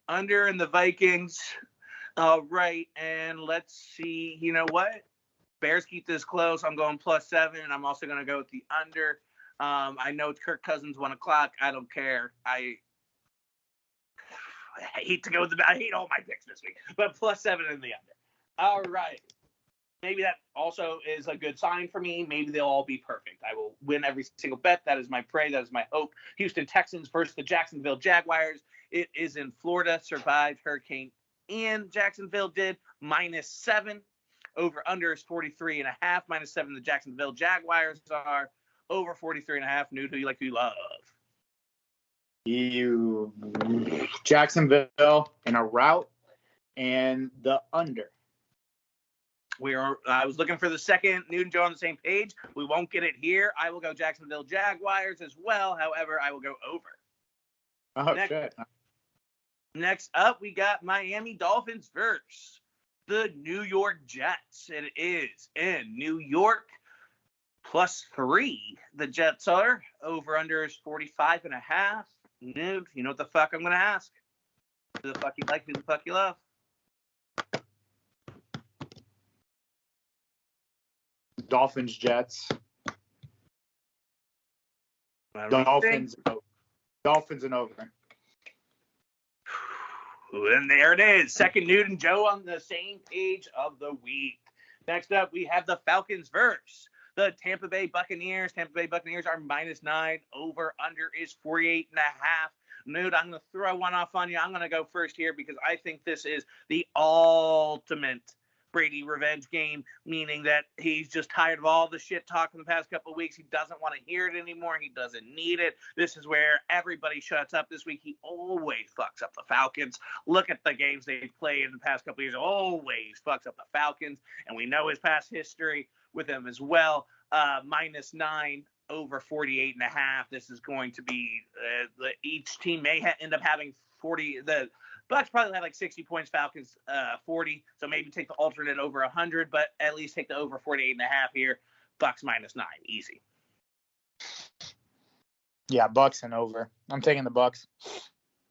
Under in the Vikings. All right, and let's see. You know what? Bears keep this close. I'm going +7, and I'm also going to go with the under. I know Kirk Cousins 1 o'clock. I don't care. I hate to go with I hate all my picks this week, but +7 in the under. All right. Maybe that also is a good sign for me. Maybe they'll all be perfect. I will win every single bet. That is my prayer. That is my hope. Houston Texans versus the Jacksonville Jaguars. It is in Florida. Survived Hurricane Ian. Jacksonville did. -7. Over under is 43.5. -7. The Jacksonville Jaguars are. Over 43.5. Nude, who you like, who you love? Jacksonville in a rout and the under. I was looking for the second Newton Joe on the same page. We won't get it here. I will go Jacksonville Jaguars as well. However, I will go over. Oh, shit. Next up, we got Miami Dolphins versus the New York Jets. It is in New York +3. The Jets are. Over under is 45.5. Nude, you know what the fuck I'm going to ask? Who the fuck you like? Who the fuck you love? Dolphins, Jets. Dolphins and over. And there it is. Second Nude and Joe on the same page of the week. Next up, we have the Falcons versus the Tampa Bay Buccaneers. Tampa Bay Buccaneers are -9. Over under is 48.5. Nude, I'm going to throw one off on you. I'm going to go first here because I think this is the ultimate Brady revenge game, meaning that he's just tired of all the shit talk in the past couple of weeks. He doesn't want to hear it anymore. He doesn't need it. This is where everybody shuts up this week. He always fucks up the Falcons. Look at the games they've played in the past couple of years. Always fucks up the Falcons, and we know his past history with them as well. -9 over 48.5. This is going to be each team may end up having 40. The Bucks probably have like 60 points, Falcons 40. So maybe take the alternate over 100, but at least take the over 48.5 here. Bucks -9, easy. Yeah, Bucks and over. I'm taking the Bucks.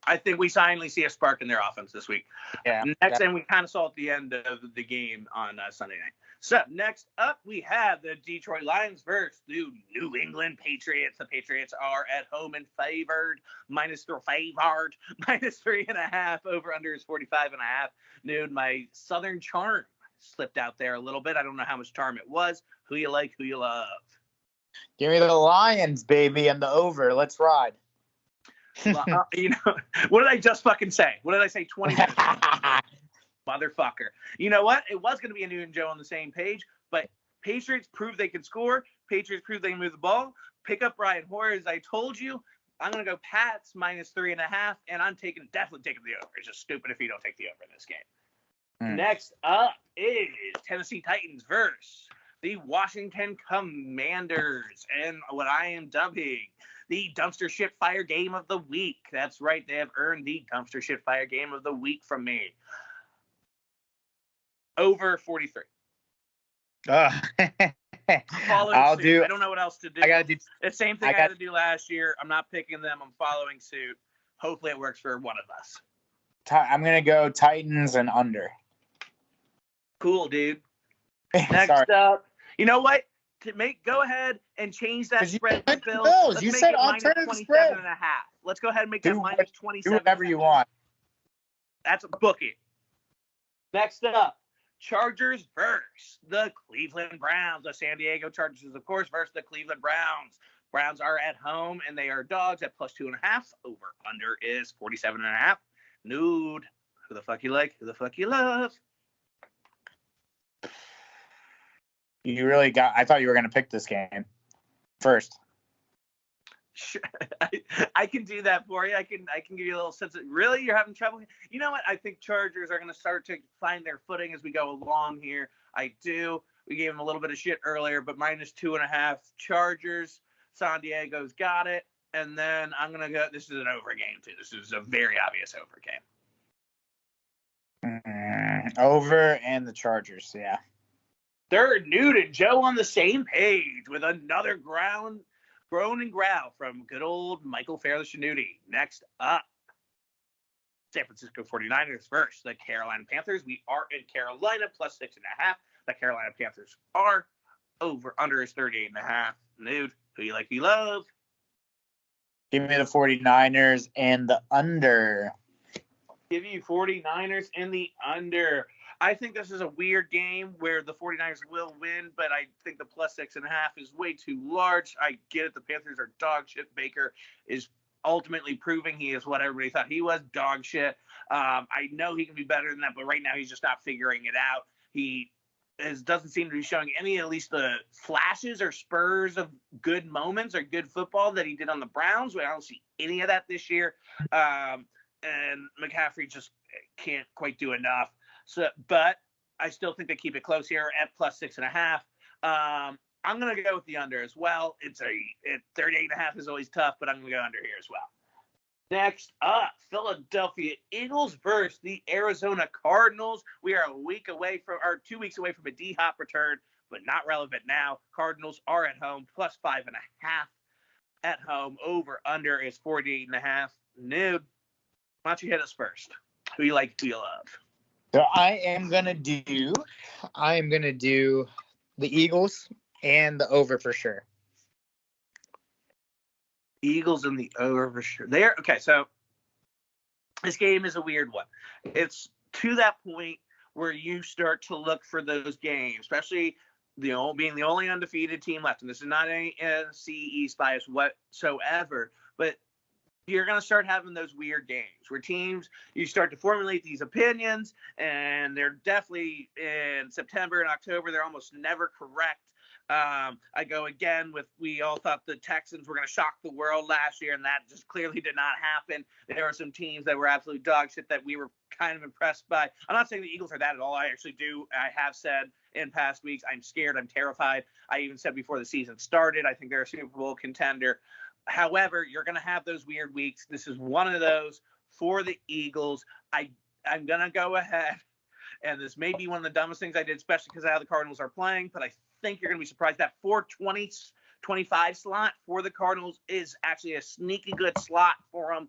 I think we finally see a spark in their offense this week. Yeah. Next, and we kind of saw at the end of the game on Sunday night. So next up, we have the Detroit Lions versus the New England Patriots. The Patriots are at home and favored, -3.5. Over under is 45.5. Dude, my Southern charm slipped out there a little bit. I don't know how much charm it was. Who you like, who you love? Give me the Lions, baby, and the over. Let's ride. Well, what did I just fucking say? What did I say 20 minutes ago? Motherfucker. You know what? It was going to be a New and Joe on the same page, but Patriots proved they can score. Patriots proved they can move the ball. Pick up Brian Hoyer, as I told you. I'm going to go Pats -3.5, and I'm definitely taking the over. It's just stupid if you don't take the over in this game. Next up is Tennessee Titans versus the Washington Commanders, and what I am dubbing the dumpster shit fire game of the week. That's right. They have earned the dumpster shit fire game of the week from me. Over 43. I'll suit. do. I don't know what else to do. I gotta do. The same thing I had to do last year. I'm not picking them. I'm following suit. Hopefully it works for one of us. I'm gonna go Titans and under. Cool, dude. Next up, you know what? Go ahead and change that spread to Bills. Let's you make said it alternative spread. -27.5. Let's go ahead and make that -27. Do whatever you want. That's a bookie. Next up, Chargers versus the Cleveland Browns. The San Diego Chargers, of course, versus the Cleveland Browns. Browns are at home, and they are dogs at +2.5. Over under is 47.5. Nude. Who the fuck you like? Who the fuck you love? You really got. I thought you were going to pick this game first. Sure. I can do that for you. I can give you a little sense of, really, you're having trouble. You know what? I think Chargers are going to start to find their footing as we go along here. I do. We gave them a little bit of shit earlier, but -2.5 Chargers. San Diego's got it. And then I'm going to go. This is an over game, too. This is a very obvious over game. Over and the Chargers, yeah. Third, Nude and Joe on the same page with another groan and growl from good old Michael Fairless-Shanuti. Next up, San Francisco 49ers versus the Carolina Panthers. We are in Carolina, +6.5. The Carolina Panthers are over. Under is 38.5. Nude, who you like, who you love? Give me the 49ers and the under. Give you 49ers and the under. I think this is a weird game where the 49ers will win, but I think the +6.5 is way too large. I get it. The Panthers are dog shit. Baker is ultimately proving he is what everybody thought he was, dog shit. I know he can be better than that, but right now he's just not figuring it out. He doesn't seem to be showing any, at least the flashes or spurs of good moments or good football that he did on the Browns. I don't see any of that this year. And McCaffrey just can't quite do enough. So, but I still think they keep it close here at +6.5. I'm going to go with the under as well. 38.5 is always tough, but I'm going to go under here as well. Next up, Philadelphia Eagles versus the Arizona Cardinals. We are 2 weeks away from a D-Hop return, but not relevant now. Cardinals are at home, +5.5 at home. Over under is 48.5. Nude, why don't you hit us first? Who you like, who you love? So I am gonna do the Eagles and the over for sure. Eagles and the over for sure. Okay, so This game is a weird one. It's to that point where you start to look for those games, especially being the only undefeated team left. And this is not any NFC East bias whatsoever, but you're going to start having those weird games where teams, you start to formulate these opinions, and they're definitely in September and October, they're almost never correct. I go again with, we all thought the Texans were going to shock the world last year, and that just clearly did not happen. There were some teams that were absolute dog shit that we were kind of impressed by. I'm not saying the Eagles are that at all. I have said in past weeks, I'm scared, I'm terrified. I even said before the season started, I think they're a Super Bowl contender. However, you're going to have those weird weeks. This is one of those for the Eagles. I'm going to go ahead, and this may be one of the dumbest things I did, especially because of how the Cardinals are playing, but I think you're going to be surprised. That 4:20-25 slot for the Cardinals is actually a sneaky good slot for them.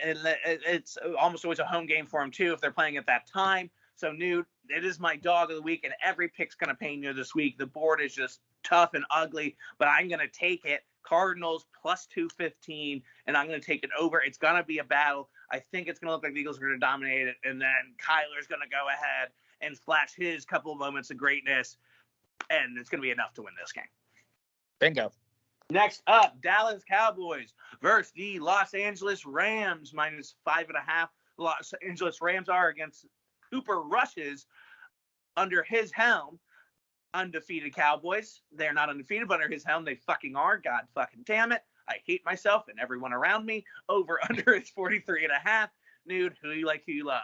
And it's almost always a home game for them, too, if they're playing at that time. So, Newt, it is my dog of the week, and every pick's going to pain you this week. The board is just tough and ugly, but I'm going to take it. Cardinals plus 215, and I'm going to take it over. It's going to be a battle. I think it's going to look like the Eagles are going to dominate it, and then Kyler's going to go ahead and flash his couple of moments of greatness, and it's going to be enough to win this game. Bingo. Next up, Dallas Cowboys versus the Los Angeles Rams, minus 5.5. Los Angeles Rams are against Cooper Rush's under his helm. Undefeated Cowboys. They're not undefeated, but under his helm, they fucking are. God fucking damn it. I hate myself and everyone around me. Over under is 43.5. Nude, who you like, who you love?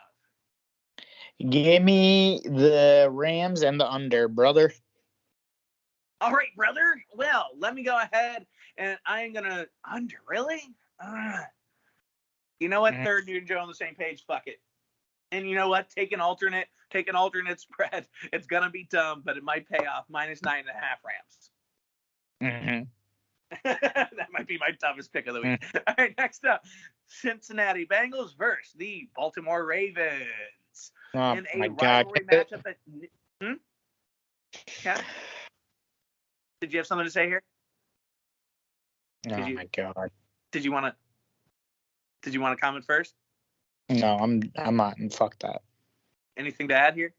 Give me the Rams and the under, brother. All right, brother. Well, let me go ahead, and I am going to under. Really? You know what? Third, you and Joe on the same page. Fuck it. And you know what? Take an alternate spread. It's going to be dumb, but it might pay off. Minus 9.5 Rams. That might be my toughest pick of the week. All right, next up, Cincinnati Bengals versus the Baltimore Ravens. In a rivalry matchup. Yeah. Did you have something to say here? My God. Did you want to comment first? No, I'm not. And fuck that. Anything to add here?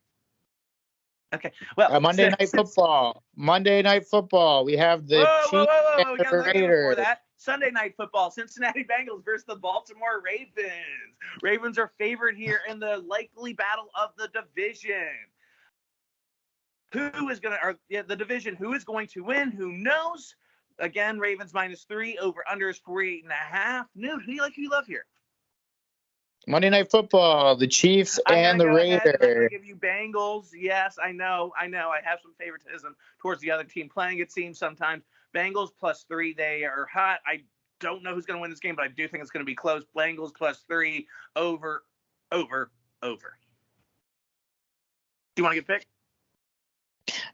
Okay. Well, Monday Night Football. Monday Night Football. We have the Chiefs and the Raiders. Sunday Night Football. Cincinnati Bengals versus the Baltimore Ravens. Ravens are favored here in the likely battle of the division. The division? Who is going to win? Who knows? Again, Ravens minus 3. Over under is 48.5. Nude, who do you like? Who you love here? Monday Night Football, the Chiefs and the Raiders. I'm going to give you Bengals. Yes, I know. I have some favoritism towards the other team playing, it seems sometimes. Bengals plus 3. They are hot. I don't know who's going to win this game, but I do think it's going to be close. Bengals plus 3. Over. Do you want to get picked?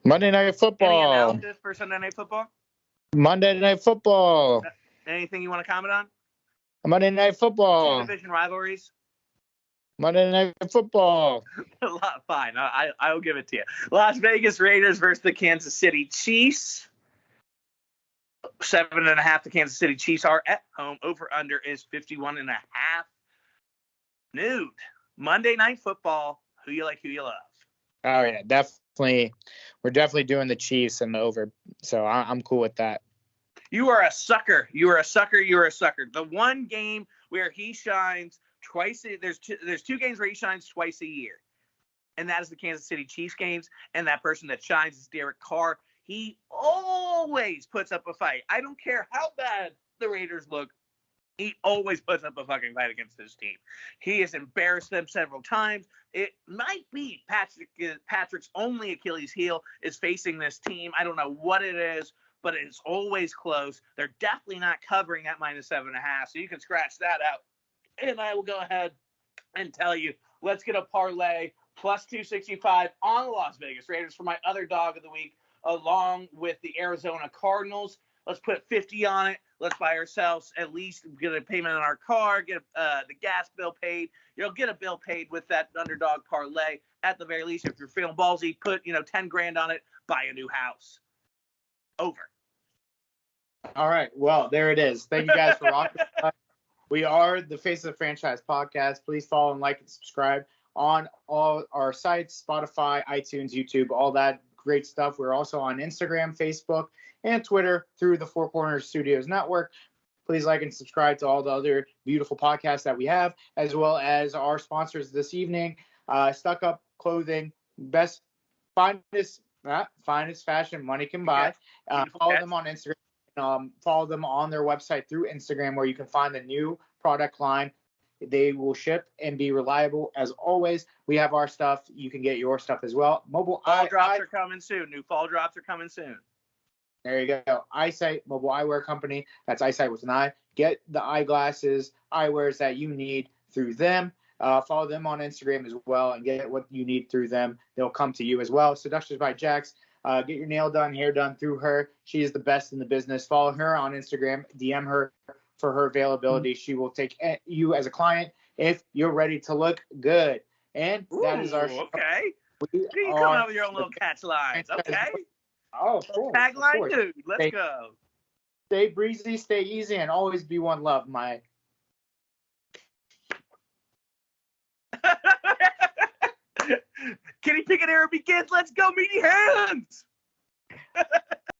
Monday Night Football. Any analysis for Sunday Night Football? Monday Night Football. Anything you want to comment on? Monday Night Football. Two division rivalries. Monday Night Football. Fine, I'll give it to you. Las Vegas Raiders versus the Kansas City Chiefs. 7.5. The Kansas City Chiefs are at home. Over under is 51.5. Nude. Monday Night Football. Who you like? Who you love? Oh yeah, definitely. We're definitely doing the Chiefs and the over. So I'm cool with that. You are a sucker. You are a sucker. The one game where he shines twice. There's two games where he shines twice a year, and that is the Kansas City Chiefs games. And that person that shines is Derek Carr. He always puts up a fight. I don't care how bad the Raiders look. He always puts up a fucking fight against his team. He has embarrassed them several times. It might be Patrick's only Achilles heel is facing this team. I don't know what it is, but it's always close. They're definitely not covering that minus 7.5, so you can scratch that out. And I will go ahead and tell you, let's get a parlay plus 265 on the Las Vegas Raiders for my other dog of the week, along with the Arizona Cardinals. Let's put 50 on it. Let's buy ourselves at least get a payment on our car, get the gas bill paid. You'll get a bill paid with that underdog parlay. At the very least, if you're feeling ballsy, put 10 grand on it, buy a new house. Over. All right. Well, there it is. Thank you guys for rocking. We are the Face of the Franchise podcast. Please follow and like and subscribe on all our sites, Spotify, iTunes, YouTube, all that great stuff. We're also on Instagram, Facebook, and Twitter through the Four Corners Studios Network. Please like and subscribe to all the other beautiful podcasts that we have, as well as our sponsors this evening, Stuck Up Clothing, best, finest fashion money can buy. Follow them on Instagram. Follow them on their website through Instagram, where you can find the new product line. They will ship and be reliable as always. We have our stuff. You can get your stuff as well. Fall drops are coming soon. New fall drops are coming soon. There you go. Eyesight Mobile Eyewear Company. That's Eyesight with an I. Get the eyeglasses, eyewears that you need through them. Follow them on Instagram as well and get what you need through them. They'll come to you as well. Seductions by Jax. Get your nail done, hair done through her. She is the best in the business. Follow her on Instagram. DM her for her availability. She will take you as a client if you're ready to look good. And that is our show. Okay. You coming up with your own little catch lines. Okay. Oh, cool. Tagline, dude. Let's go. Stay breezy, stay easy, and always be one love, Mike. Kenny Pickett era begins. Let's go, meaty hands.